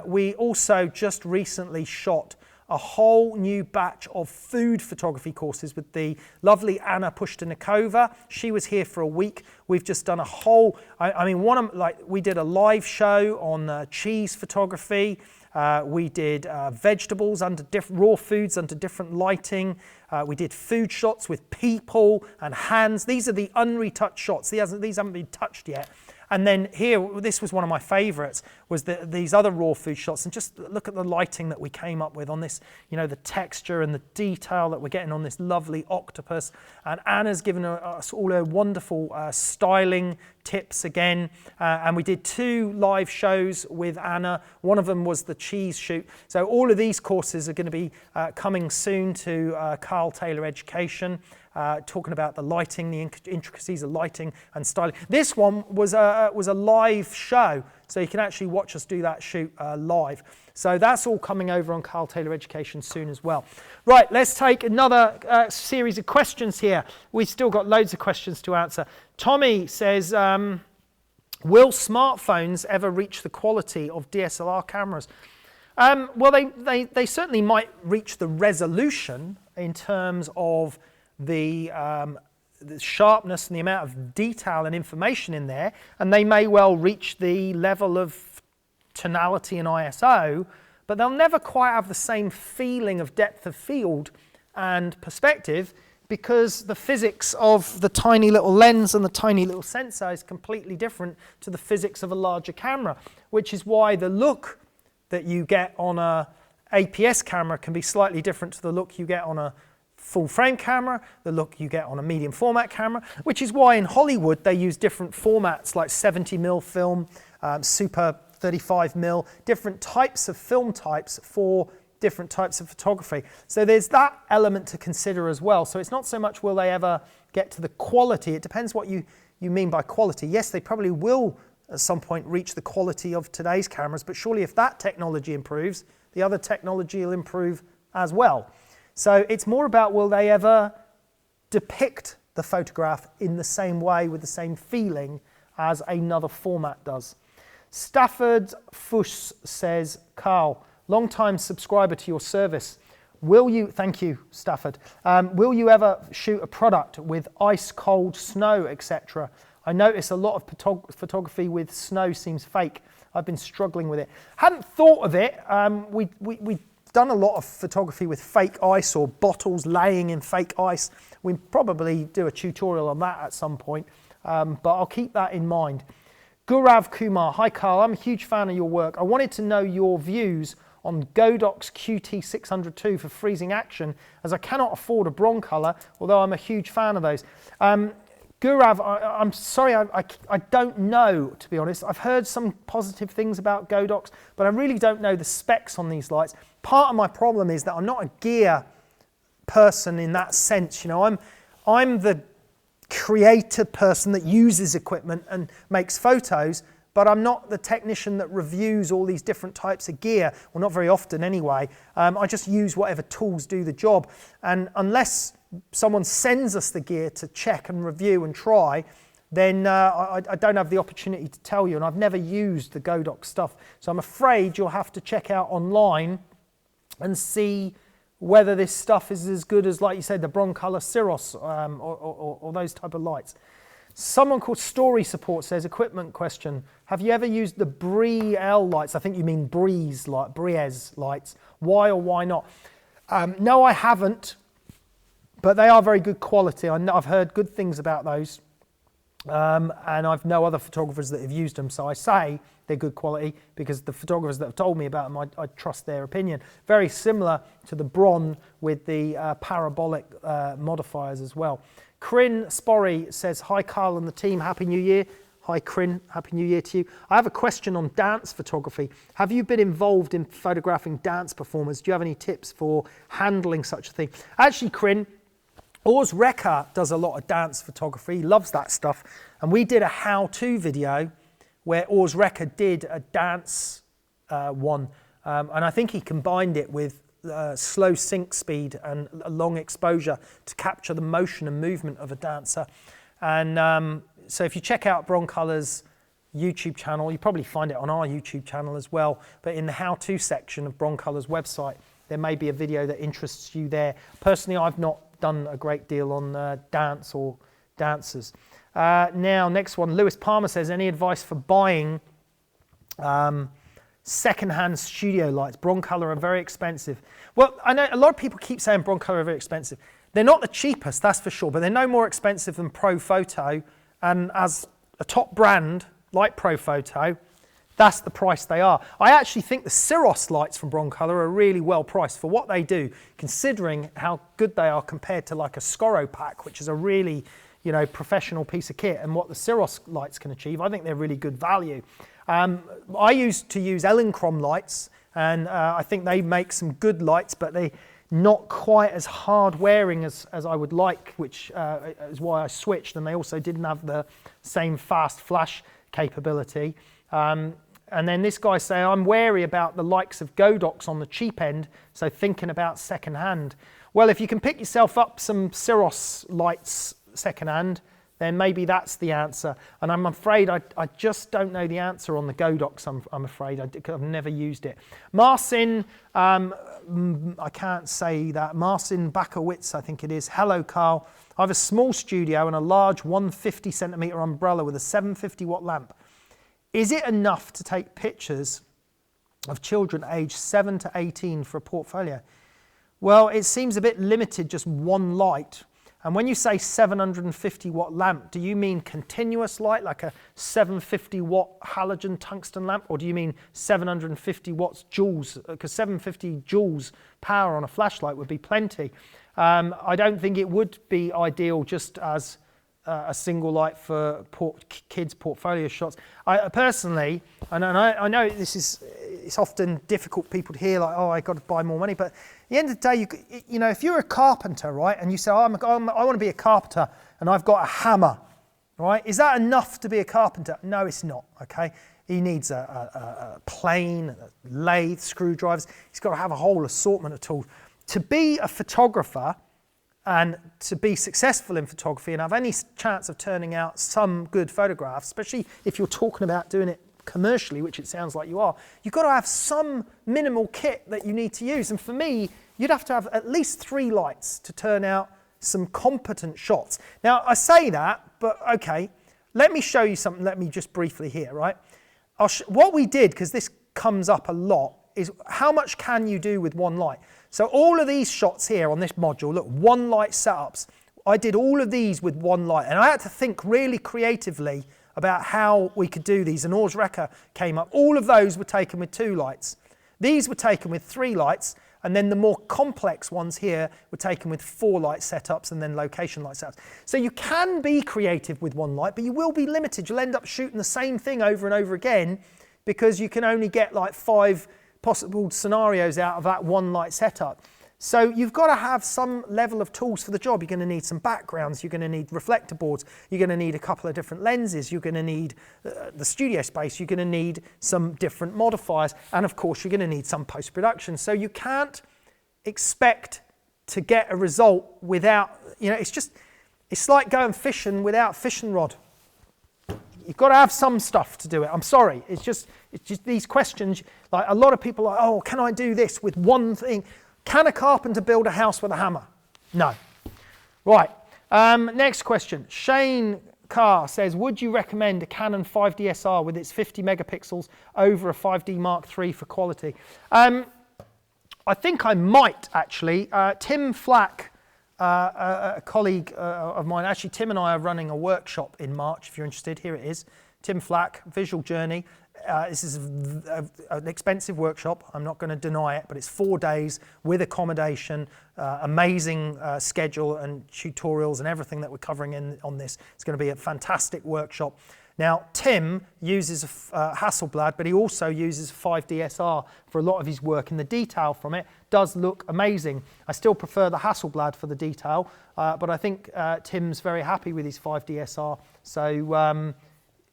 We also just recently shot a whole new batch of food photography courses with the lovely Anna Pushtinikova. She was here for a week. We've just done a whole, we did a live show on cheese photography. We did vegetables under raw foods under different lighting. We did food shots with people and hands. These are the unretouched shots. These haven't been touched yet. And then here, this was one of my favorites, was these other raw food shots. And just look at the lighting that we came up with on this, you know, the texture and the detail that we're getting on this lovely octopus. And Anna's given us all her wonderful styling tips again. And we did 2 live shows with Anna. One of them was the cheese shoot. So all of these courses are going to be coming soon to Carl Taylor Education. Talking about the lighting, the intricacies of lighting and styling. This one was a live show, so you can actually watch us do that shoot live. So that's all coming over on Carl Taylor Education soon as well. Right, let's take another series of questions here. We've still got loads of questions to answer. Tommy says, will smartphones ever reach the quality of DSLR cameras? Well, they certainly might reach the resolution in terms of the sharpness and the amount of detail and information in there, and they may well reach the level of tonality and ISO, but they'll never quite have the same feeling of depth of field and perspective, because the physics of the tiny little lens and the tiny little sensor is completely different to the physics of a larger camera, which is why the look that you get on a APS camera can be slightly different to the look you get on a full frame camera, the look you get on a medium format camera, which is why in Hollywood they use different formats like 70mm film, super 35mm, different types of film types for different types of photography. So there's that element to consider as well. So it's not so much will they ever get to the quality, it depends what you mean by quality. Yes, they probably will at some point reach the quality of today's cameras, but surely if that technology improves, the other technology will improve as well. So it's more about, will they ever depict the photograph in the same way with the same feeling as another format does. Stafford Fuss says, Carl, long-time subscriber to your service. Will you, thank you, Stafford, will you ever shoot a product with ice, cold, snow, etc.? I notice a lot of photography with snow seems fake. I've been struggling with it. Hadn't thought of it. We've done a lot of photography with fake ice or bottles laying in fake ice. We'll probably do a tutorial on that at some point, but I'll keep that in mind. Gurav Kumar, hi Carl, I'm a huge fan of your work. I wanted to know your views on Godox QT602 for freezing action, as I cannot afford a broncolor, although I'm a huge fan of those. Gurav, I'm sorry, I don't know, to be honest. I've heard some positive things about Godox, but I really don't know the specs on these lights. Part of my problem is that I'm not a gear person in that sense. You know, I'm the creative person that uses equipment and makes photos, but I'm not the technician that reviews all these different types of gear. Well, not very often anyway. I just use whatever tools do the job. And unless someone sends us the gear to check and review and try, then I don't have the opportunity to tell you. And I've never used the Godox stuff. So I'm afraid you'll have to check out online and see whether this stuff is as good as, like you said, the Broncolor Syros or those type of lights. Someone called Story Support says, equipment question. Have you ever used the Brielle lights? I think you mean Breeze lights. Why or why not? No, I haven't, but they are very good quality. I've heard good things about those, and I've know other photographers that have used them, so I say they're good quality because the photographers that have told me about them, I trust their opinion. Very similar to the Bron with the parabolic modifiers as well. Crin Sporry says, hi Carl and the team, Happy New Year. Hi Crin, Happy New Year to you. I have a question on dance photography. Have you been involved in photographing dance performers? Do you have any tips for handling such a thing? Actually, Crin, Urs Rekha does a lot of dance photography. He loves that stuff. And we did a how-to video where Urs Rekha did a dance one. And I think he combined it with slow sync speed and a long exposure to capture the motion and movement of a dancer. And so if you check out Broncolor's YouTube channel, you probably find it on our YouTube channel as well, but in the how-to section of Broncolor's website, there may be a video that interests you there. Personally, I've not done a great deal on dance or dancers. Now, next one, Lewis Palmer says, any advice for buying second-hand studio lights? Broncolor are very expensive. Well, I know a lot of people keep saying Broncolor are very expensive. They're not the cheapest, that's for sure, but they're no more expensive than Profoto. And as a top brand like Profoto, that's the price they are. I actually think the Syros lights from Broncolor are really well priced for what they do, considering how good they are compared to like a Scoro pack, which is a really, you know, professional piece of kit, and what the Syros lights can achieve. I think they're really good value. I used to use Elinchrom lights, and I think they make some good lights, but they're not quite as hard wearing as I would like, which is why I switched. And they also didn't have the same fast flash capability. And then this guy saying, I'm wary about the likes of Godox on the cheap end, so thinking about second hand. Well, if you can pick yourself up some Syros lights second hand, then maybe that's the answer. And I'm afraid I just don't know the answer on the Godox, I'm afraid. I've never used it. Marcin, I can't say that. Marcin Bakowitz, I think it is. Hello, Carl. I have a small studio and a large 150 centimetre umbrella with a 750 watt lamp. Is it enough to take pictures of children aged 7 to 18 for a portfolio? Well, it seems a bit limited, just one light. And when you say 750 watt lamp, do you mean continuous light, like a 750 watt halogen tungsten lamp? Or do you mean 750 watts joules? Because 750 joules power on a flashlight would be plenty. I don't think it would be ideal just as a single light for kids' portfolio shots. I personally, and I know it's often difficult for people to hear, like, oh, I got to buy more money, but at the end of the day, you know, if you're a carpenter, right, and you say, I want to be a carpenter, and I've got a hammer, right, is that enough to be a carpenter? No, it's not, okay? He needs a plane, a lathe, screwdrivers. He's got to have a whole assortment of tools. to be a photographer and to be successful in photography and have any chance of turning out some good photographs, especially if you're talking about doing it commercially, which it sounds like you are, you've got to have some minimal kit that you need to use. And for me, you'd have to have at least 3 lights to turn out some competent shots. Now, I say that, but okay, let me show you something. Let me just briefly here, right? What we did, because this comes up a lot, is how much can you do with 1 light? So all of these shots here on this module, look, 1 light setups. I did all of these with 1 light, and I had to think really creatively about how we could do these, and Ors Rekha came up. All of those were taken with 2 lights. These were taken with 3 lights, and then the more complex ones here were taken with 4 light setups and then location light setups. So you can be creative with 1 light, but you will be limited. You'll end up shooting the same thing over and over again because you can only get like 5 possible scenarios out of that 1 light setup. So you've got to have some level of tools for the job. You're going to need some backgrounds, you're going to need reflector boards, you're going to need a couple of different lenses, you're going to need the studio space, you're going to need some different modifiers, and of course you're going to need some post-production. So you can't expect to get a result without, it's like going fishing without fishing rod. You've got to have some stuff to do it. I'm sorry, it's just these questions, like a lot of people are like, oh, can I do this with 1 thing? Can a carpenter build a house with a hammer? No. Right, next question. Shane Carr says, would you recommend a Canon 5DSR with its 50 megapixels over a 5D Mark III for quality? I think I might actually. Tim Flack, a colleague of mine, actually Tim and I are running a workshop in March, if you're interested, here it is. Tim Flack, Visual Journey. This is an expensive workshop, I'm not going to deny it, but it's 4 days with accommodation, amazing schedule and tutorials and everything that we're covering on this. It's going to be a fantastic workshop. Now, Tim uses a Hasselblad, but he also uses a 5DSR for a lot of his work, and the detail from it does look amazing. I still prefer the Hasselblad for the detail, but I think Tim's very happy with his 5DSR, so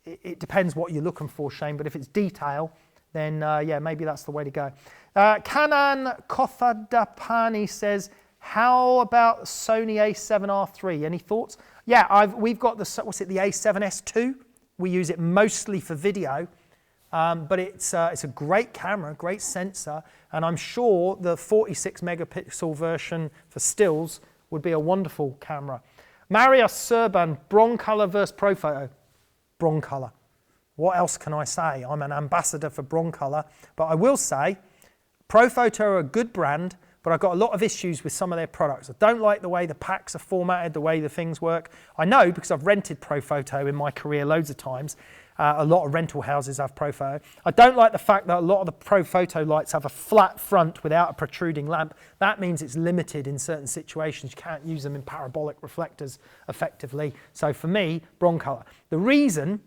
it depends what you're looking for, Shane, but if it's detail, then yeah, maybe that's the way to go. Kanan Kothadapani says, how about Sony a7R III? Any thoughts? Yeah, we've got the a7S II. We use it mostly for video, but it's a great camera, great sensor, and I'm sure the 46 megapixel version for stills would be a wonderful camera. Marius Serban, Broncolor versus Profoto. Broncolor. What else can I say? I'm an ambassador for Broncolor, but I will say Profoto are a good brand, but I've got a lot of issues with some of their products. I don't like the way the packs are formatted, the way the things work. I know because I've rented Profoto in my career loads of times. A lot of rental houses have Profoto. I don't like the fact that a lot of the Profoto lights have a flat front without a protruding lamp. That means it's limited in certain situations. You can't use them in parabolic reflectors effectively. So for me, Broncolor. The reason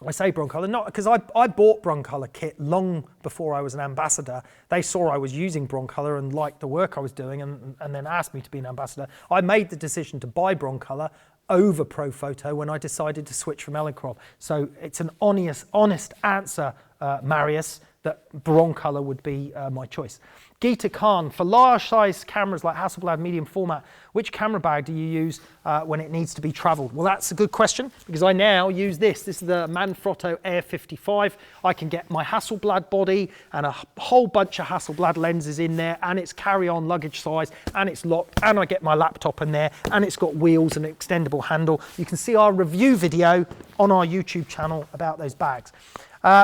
I say Broncolor, not because I bought Broncolor kit long before I was an ambassador. They saw I was using Broncolor and liked the work I was doing and then asked me to be an ambassador. I made the decision to buy Broncolor over Profoto when I decided to switch from Electron. So it's an honest answer, Marius, that Broncolor would be my choice. Geeta Khan, for large size cameras like Hasselblad medium format, which camera bag do you use when it needs to be traveled? Well, that's a good question because I now use this. This is the Manfrotto Air 55. I can get my Hasselblad body and a whole bunch of Hasselblad lenses in there, and it's carry-on luggage size, and it's locked, and I get my laptop in there, and it's got wheels and an extendable handle. You can see our review video on our YouTube channel about those bags.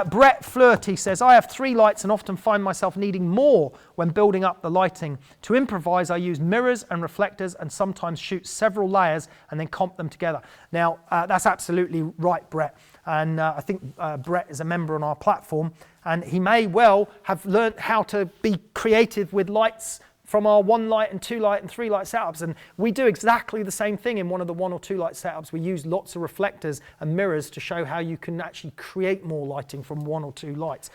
Brett Flirty says, I have 3 lights and often find myself needing more when building up the lighting. To improvise, I use mirrors and reflectors and sometimes shoot several layers and then comp them together. Now, that's absolutely right, Brett. And I think Brett is a member on our platform, and he may well have learnt how to be creative with lights from our 1 light and 2 light and 3 light setups, and we do exactly the same thing in one of the 1 or 2 light setups. We use lots of reflectors and mirrors to show how you can actually create more lighting from 1 or 2 lights.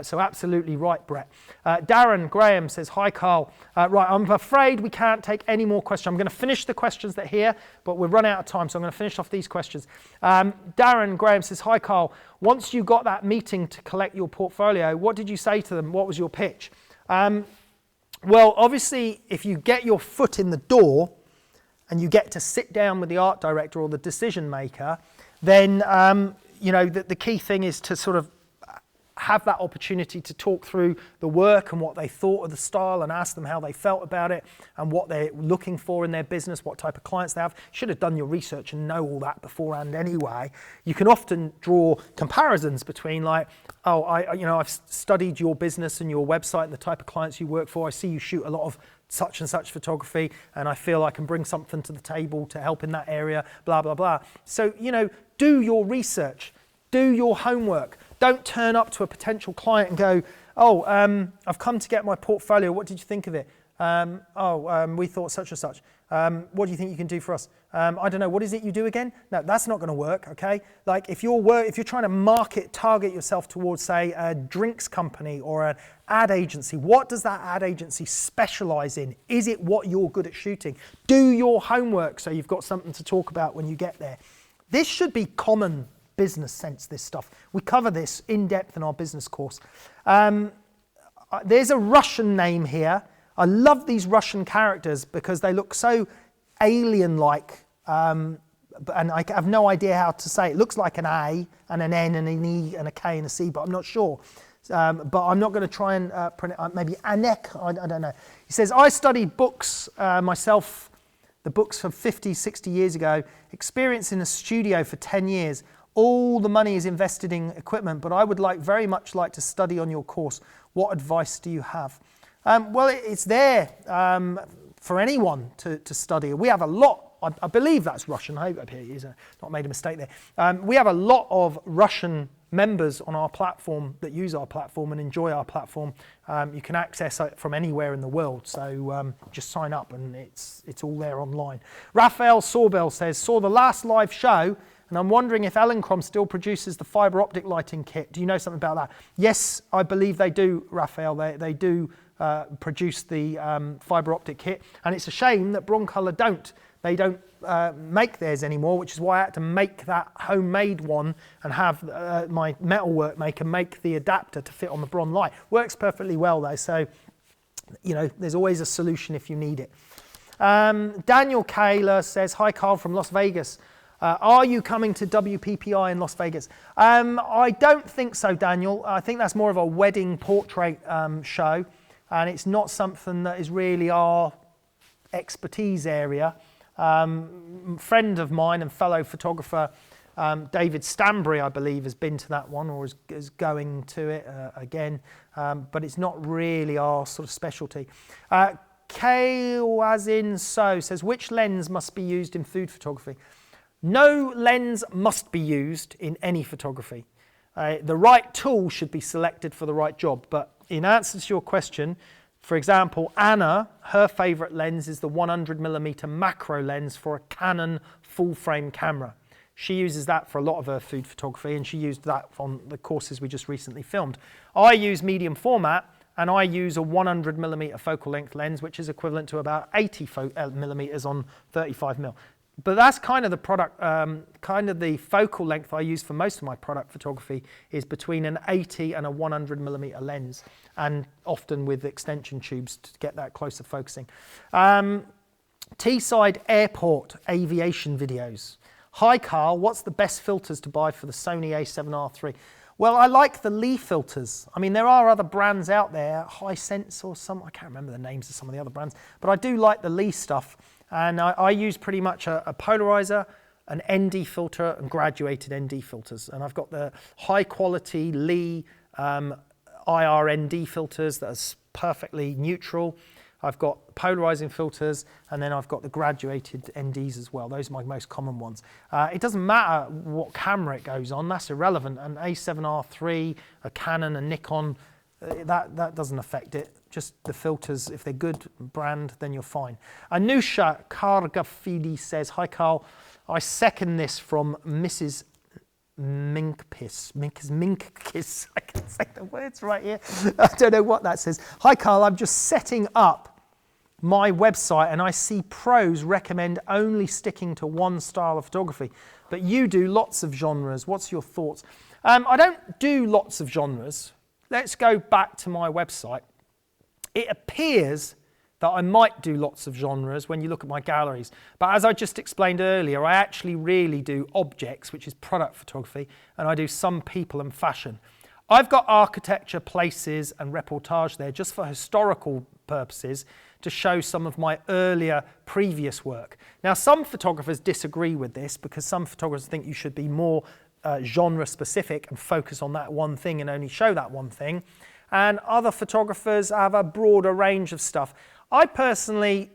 So absolutely right, Brett. Darren Graham says, hi Carl. Right, I'm afraid we can't take any more questions. I'm going to finish the questions that are here, but we've run out of time, so I'm going to finish off these questions. Darren Graham says, hi Carl. Once you got that meeting to collect your portfolio, what did you say to them? What was your pitch? Well, obviously, if you get your foot in the door and you get to sit down with the art director or the decision maker, then the key thing is to sort of have that opportunity to talk through the work and what they thought of the style and ask them how they felt about it and what they're looking for in their business, what type of clients they have. You should have done your research and know all that beforehand anyway. You can often draw comparisons between I've studied your business and your website and the type of clients you work for. I see you shoot a lot of such and such photography and I feel I can bring something to the table to help in that area, blah, blah, blah. So, do your research, do your homework. Don't turn up to a potential client and go, I've come to get my portfolio. What did you think of it? We thought such and such. What do you think you can do for us? I don't know. What is it you do again? No, that's not going to work, okay? Like if you're trying to target yourself towards, say, a drinks company or an ad agency, what does that ad agency specialize in? Is it what you're good at shooting? Do your homework so you've got something to talk about when you get there. This should be common business sense, this stuff. We cover this in depth in our business course. There's a Russian name here. I love these Russian characters because they look so alien-like, and I have no idea how to say it. It looks like an A and an N and an E and a K and a C, but I'm not sure. But I'm not going to try and pronounce maybe Anek, I don't know. He says, I studied books myself, the books from 50, 60 years ago, experience in a studio for 10 years. All the money is invested in equipment, but I would very much like to study on your course. What advice do you have? Well, it's there for anyone to study. We have a lot, I believe that's Russian, I hope he's not made a mistake there. We have a lot of Russian members on our platform that use our platform and enjoy our platform. You can access it from anywhere in the world, so just sign up and it's all there online. Raphael Sorbel says, saw the last live show and I'm wondering if Elinchrom still produces the fibre optic lighting kit. Do you know something about that? Yes, I believe they do, Raphael. They do produce the fibre optic kit, and it's a shame that Broncolor don't. They don't make theirs anymore, which is why I had to make that homemade one and have my metalwork maker make the adapter to fit on the Bron light. Works perfectly well though, so there's always a solution if you need it. Daniel Kaler says, hi Carl from Las Vegas. Are you coming to WPPI in Las Vegas? I don't think so, Daniel. I think that's more of a wedding portrait show, and it's not something that is really our expertise area. Friend of mine and fellow photographer, David Stanbury, I believe, has been to that one or is going to it again, but it's not really our sort of specialty. Kawazin So says, which lens must be used in food photography? No lens must be used in any photography. The right tool should be selected for the right job. But in answer to your question, for example, Anna, her favourite lens is the 100mm macro lens for a Canon full-frame camera. She uses that for a lot of her food photography, and she used that on the courses we just recently filmed. I use medium format, and I use a 100mm focal length lens, which is equivalent to about 80mm on 35mm. But that's kind of the product, kind of the focal length I use for most of my product photography is between an 80 and a 100mm lens, and often with extension tubes to get that closer focusing. Teesside Airport aviation videos. Hi Carl, what's the best filters to buy for the Sony a7R III? Well, I like the Lee filters. I mean, there are other brands out there, Hisense or some, I can't remember the names of some of the other brands, but I do like the Lee stuff. And I use pretty much a polarizer, an ND filter, and graduated ND filters. And I've got the high quality Lee IR ND filters that are perfectly neutral. I've got polarizing filters, and then I've got the graduated NDs as well. Those are my most common ones. It doesn't matter what camera it goes on, that's irrelevant. An A7R III, a Canon, a Nikon, that doesn't affect it. Just the filters, if they're good brand, then you're fine. Anusha Kargafidi says, hi Carl, I second this from Mrs. Minkpiss. Minkkiss, I can say the words right here. I don't know what that says. Hi Carl, I'm just setting up my website and I see pros recommend only sticking to one style of photography, but you do lots of genres. What's your thoughts? I don't do lots of genres. Let's go back to my website. it appears that I might do lots of genres when you look at my galleries. But as I just explained earlier, I actually really do objects, which is product photography, and I do some people and fashion. I've got architecture, places, and reportage there just for historical purposes to show some of my earlier previous work. Now, some photographers disagree with this because some photographers think you should be more genre specific and focus on that one thing and only show that one thing. And other photographers have a broader range of stuff. I personally,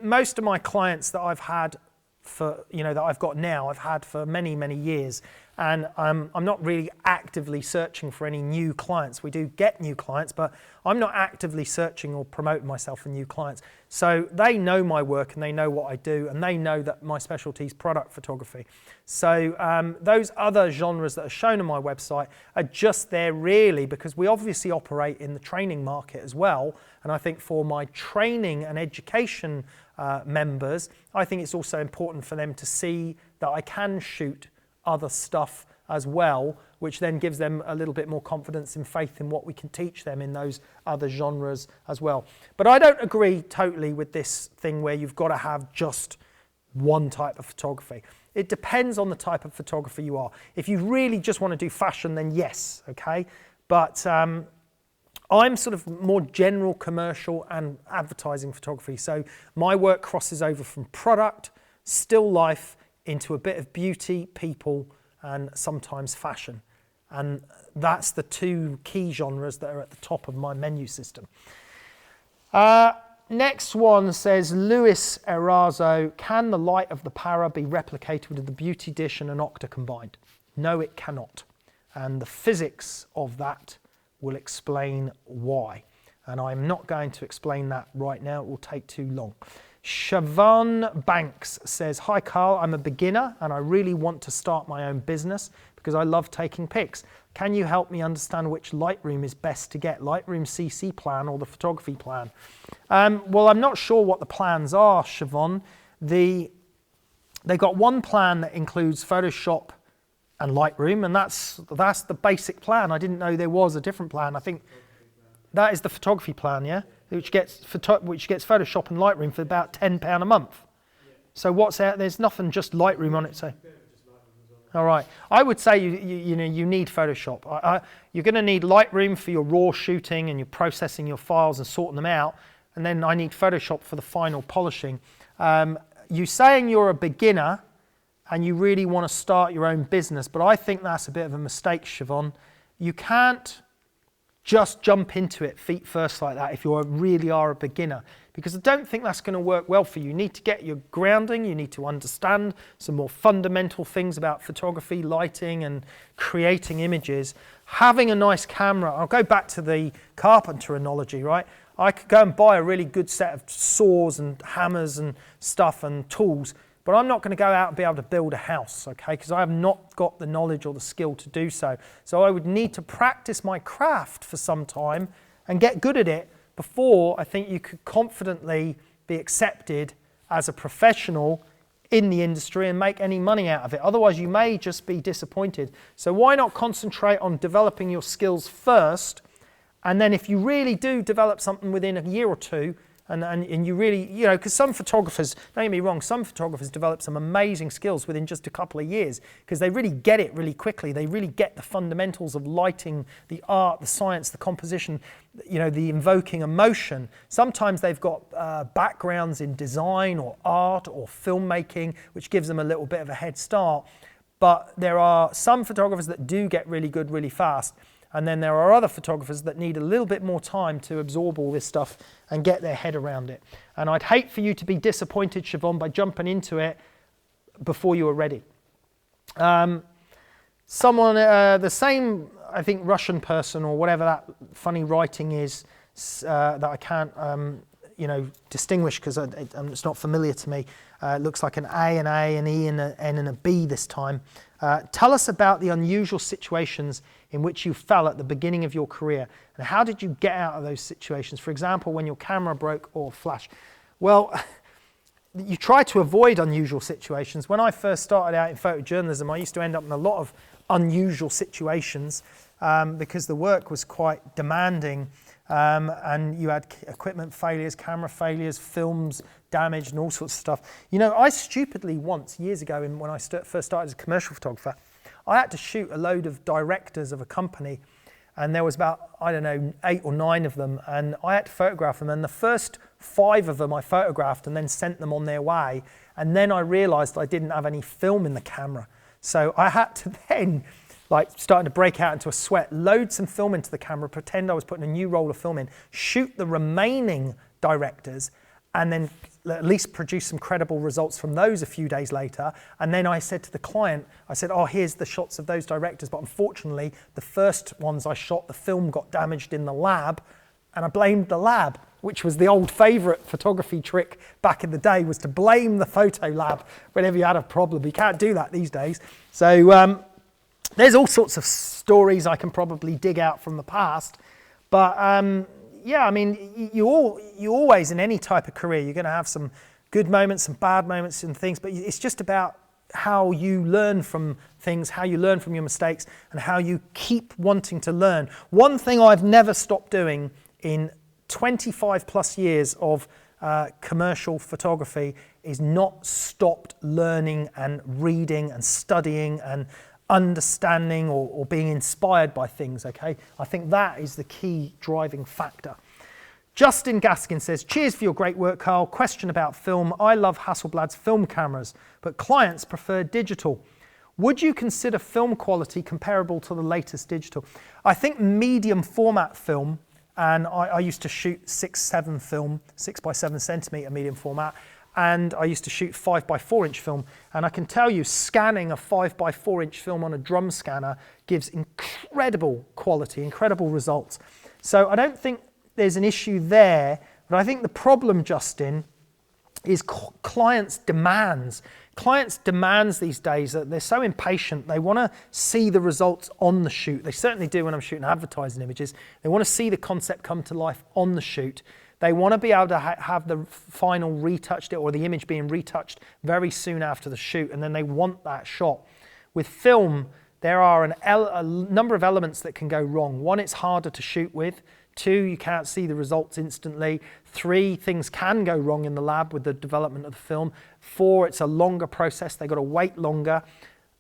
most of my clients that I've had for, that I've got now, I've had for many, many years. And I'm not really actively searching for any new clients. We do get new clients, but I'm not actively searching or promoting myself for new clients. So they know my work and they know what I do, and they know that my specialty is product photography. So those other genres that are shown on my website are just there really because we obviously operate in the training market as well. And I think for my training and education members, I think it's also important for them to see that I can shoot other stuff as well, which then gives them a little bit more confidence and faith in what we can teach them in those other genres as well. But I don't agree totally with this thing where you've got to have just one type of photography. It depends on the type of photographer you are. If you really just want to do fashion, then yes, okay? But I'm sort of more general commercial and advertising photography. So my work crosses over from product, still life, into a bit of beauty, people, and sometimes fashion. And that's the two key genres that are at the top of my menu system. Next one says, Luis Erazo, can the light of the para be replicated with the beauty dish and an octa combined? No, it cannot. And the physics of that will explain why. And I'm not going to explain that right now. It will take too long. Siobhan Banks says, hi Carl, I'm a beginner and I really want to start my own business because I love taking pics. Can you help me understand which Lightroom is best to get, Lightroom CC plan or the photography plan? Well, I'm not sure what the plans are, Siobhan. They've got one plan that includes Photoshop and Lightroom, and that's the basic plan. I didn't know there was a different plan. I think that is the photography plan, yeah? Which gets Photoshop and Lightroom for about £10 a month. Yeah. So what's out? There's nothing just Lightroom on it. So, all right. I would say you need Photoshop. You're going to need Lightroom for your raw shooting and your processing your files and sorting them out, and then I need Photoshop for the final polishing. You saying you're a beginner and you really want to start your own business, but I think that's a bit of a mistake, Siobhan. You can't just jump into it feet first like that if you really are a beginner, because I don't think that's going to work well for you. You need to get your grounding, you need to understand some more fundamental things about photography, lighting and creating images. Having a nice camera, I'll go back to the carpenter analogy, right? I could go and buy a really good set of saws and hammers and stuff and tools, but I'm not going to go out and be able to build a house, okay? Because I have not got the knowledge or the skill to do so. So I would need to practice my craft for some time and get good at it before I think you could confidently be accepted as a professional in the industry and make any money out of it. Otherwise, you may just be disappointed. So why not concentrate on developing your skills first? And then if you really do develop something within a year or two, and you really, because some photographers, don't get me wrong, some photographers develop some amazing skills within just a couple of years because they really get it really quickly. They really get the fundamentals of lighting, the art, the science, the composition, the invoking emotion. Sometimes they've got backgrounds in design or art or filmmaking, which gives them a little bit of a head start. But there are some photographers that do get really good really fast. And then there are other photographers that need a little bit more time to absorb all this stuff and get their head around it. And I'd hate for you to be disappointed, Siobhan, by jumping into it before you were ready. The same, I think, Russian person or whatever that funny writing is that I can't, distinguish because it's not familiar to me. It looks like an A, an E, and an N and a B this time. Tell us about the unusual situations in which you fell at the beginning of your career, and how did you get out of those situations? For example, when your camera broke or flashed. Well, you try to avoid unusual situations. When I first started out in photojournalism, I used to end up in a lot of unusual situations because the work was quite demanding. and you had equipment failures, camera failures, films damaged and all sorts of stuff. You know, I stupidly once, years ago when I first started as a commercial photographer, I had to shoot a load of directors of a company, and there was about, I don't know, 8 or 9 of them, and I had to photograph them, and the first 5 of them I photographed and then sent them on their way, and then I realised I didn't have any film in the camera. So I had to then, like starting to break out into a sweat, load some film into the camera, pretend I was putting a new roll of film in, shoot the remaining directors, and then at least produce some credible results from those a few days later. And then I said to the client, I said, oh, here's the shots of those directors, but unfortunately, the first ones I shot, the film got damaged in the lab, and I blamed the lab, which was the old favourite photography trick back in the day, was to blame the photo lab whenever you had a problem. You can't do that these days. So there's all sorts of stories I can probably dig out from the past, but yeah, I mean, you always, in any type of career, you're going to have some good moments, some bad moments and things, but it's just about how you learn from things, how you learn from your mistakes, and how you keep wanting to learn. One thing I've never stopped doing in 25 plus years of commercial photography is not stopped learning and reading and studying and understanding or being inspired by things, okay? I think that is the key driving factor. Justin Gaskin says, cheers for your great work, Carl. Question about film. I love Hasselblad's film cameras, but clients prefer digital. Would you consider film quality comparable to the latest digital? I think medium format film, and I used to shoot 6x7 film, 6x7 centimetre medium format, and I used to shoot 5x4 inch film, and I can tell you scanning a 5x4 inch film on a drum scanner gives incredible quality, incredible results. So I don't think there's an issue there, but I think the problem, Justin, is clients' demands. Clients' demands these days, they're so impatient, they want to see the results on the shoot. They certainly do when I'm shooting advertising images. They want to see the concept come to life on the shoot. They want to be able to have the final retouched, or the image being retouched very soon after the shoot, and then they want that shot. With film, there are a number of elements that can go wrong. 1, it's harder to shoot with. 2, you can't see the results instantly. 3, things can go wrong in the lab with the development of the film. 4, it's a longer process. They've got to wait longer.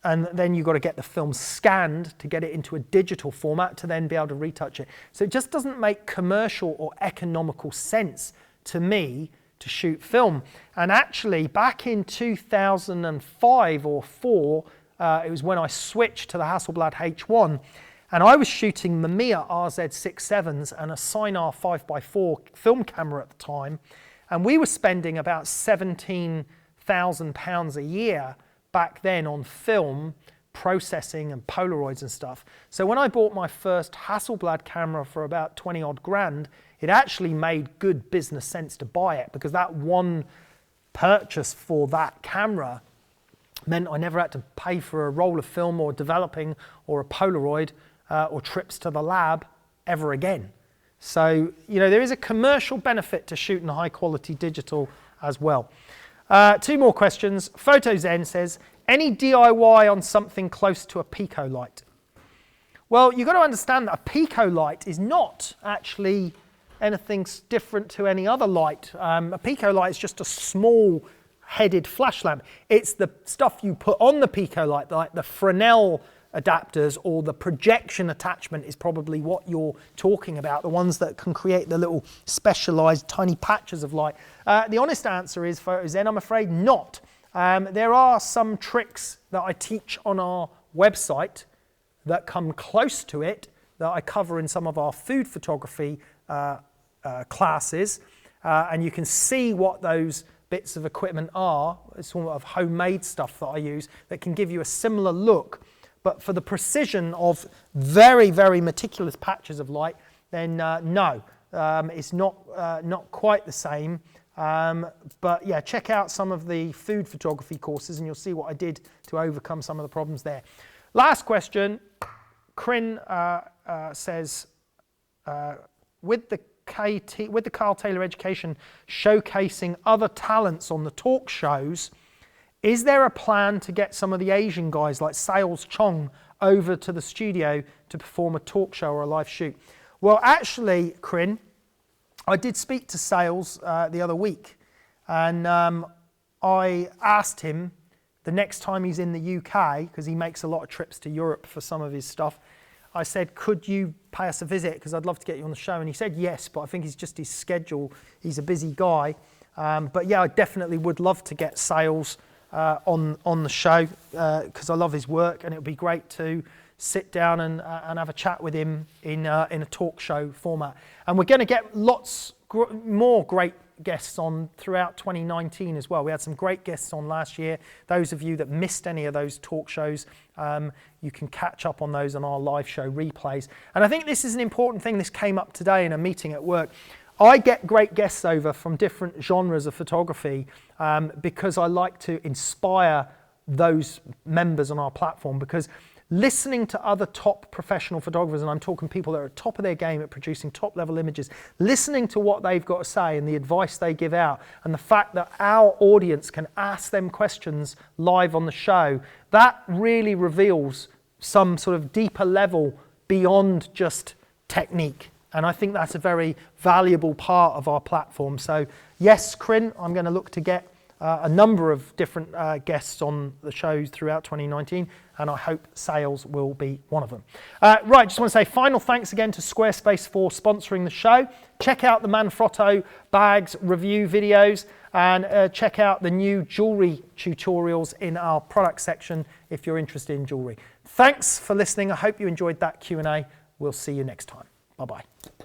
And then you've got to get the film scanned to get it into a digital format to then be able to retouch it. So it just doesn't make commercial or economical sense to me to shoot film. And actually, back in 2005 or 4, it was when I switched to the Hasselblad H1, and I was shooting Mamiya RZ67s and a Sinar 5x4 film camera at the time, and we were spending about £17,000 a year back then on film, processing and Polaroids and stuff. So when I bought my first Hasselblad camera for about 20 odd grand, it actually made good business sense to buy it, because that one purchase for that camera meant I never had to pay for a roll of film or developing or a Polaroid or trips to the lab ever again. So, you know, there is a commercial benefit to shooting high quality digital as well. 2 more questions. PhotoZen says, any DIY on something close to a Pico light? Well, you've got to understand that a Pico light is not actually anything different to any other light. A Pico light is just a small headed flash lamp. It's the stuff you put on the Pico light, like the Fresnel adapters or the projection attachment is probably what you're talking about, the ones that can create the little specialized tiny patches of light. The honest answer is, PhotoZen, I'm afraid not. There are some tricks that I teach on our website that come close to it, that I cover in some of our food photography classes, and you can see what those bits of equipment are. It's sort of homemade stuff that I use that can give you a similar look. But for the precision of very, very meticulous patches of light, then no, it's not quite the same. But yeah, check out some of the food photography courses and you'll see what I did to overcome some of the problems there. Last question, Crin says, with the Carl Taylor Education showcasing other talents on the talk shows, is there a plan to get some of the Asian guys like Sales Chong over to the studio to perform a talk show or a live shoot? Well, actually, Corinne, I did speak to sales the other week, and I asked him the next time he's in the UK, because he makes a lot of trips to Europe for some of his stuff, I said, could you pay us a visit, because I'd love to get you on the show. And he said yes, but I think it's just his schedule. He's a busy guy. But yeah, I definitely would love to get sales on the show, because I love his work, and it would be great to sit down and have a chat with him in a talk show format. And we're going to get lots more great guests on throughout 2019 as well. We had some great guests on last year. Those of you that missed any of those talk shows, you can catch up on those on our live show replays. And I think this is an important thing. This came up today in a meeting at work. I get great guests over from different genres of photography because I like to inspire those members on our platform, because listening to other top professional photographers, and I'm talking people that are at the top of their game at producing top level images, listening to what they've got to say and the advice they give out, and the fact that our audience can ask them questions live on the show, that really reveals some sort of deeper level beyond just technique. And I think that's a very valuable part of our platform. So yes, Corinne, I'm going to look to get a number of different guests on the shows throughout 2019, and I hope sales will be one of them. Right, just want to say final thanks again to Squarespace for sponsoring the show. Check out the Manfrotto bags review videos, and check out the new jewelry tutorials in our product section if you're interested in jewelry. Thanks for listening. I hope you enjoyed that Q&A. We'll see you next time. Bye-bye.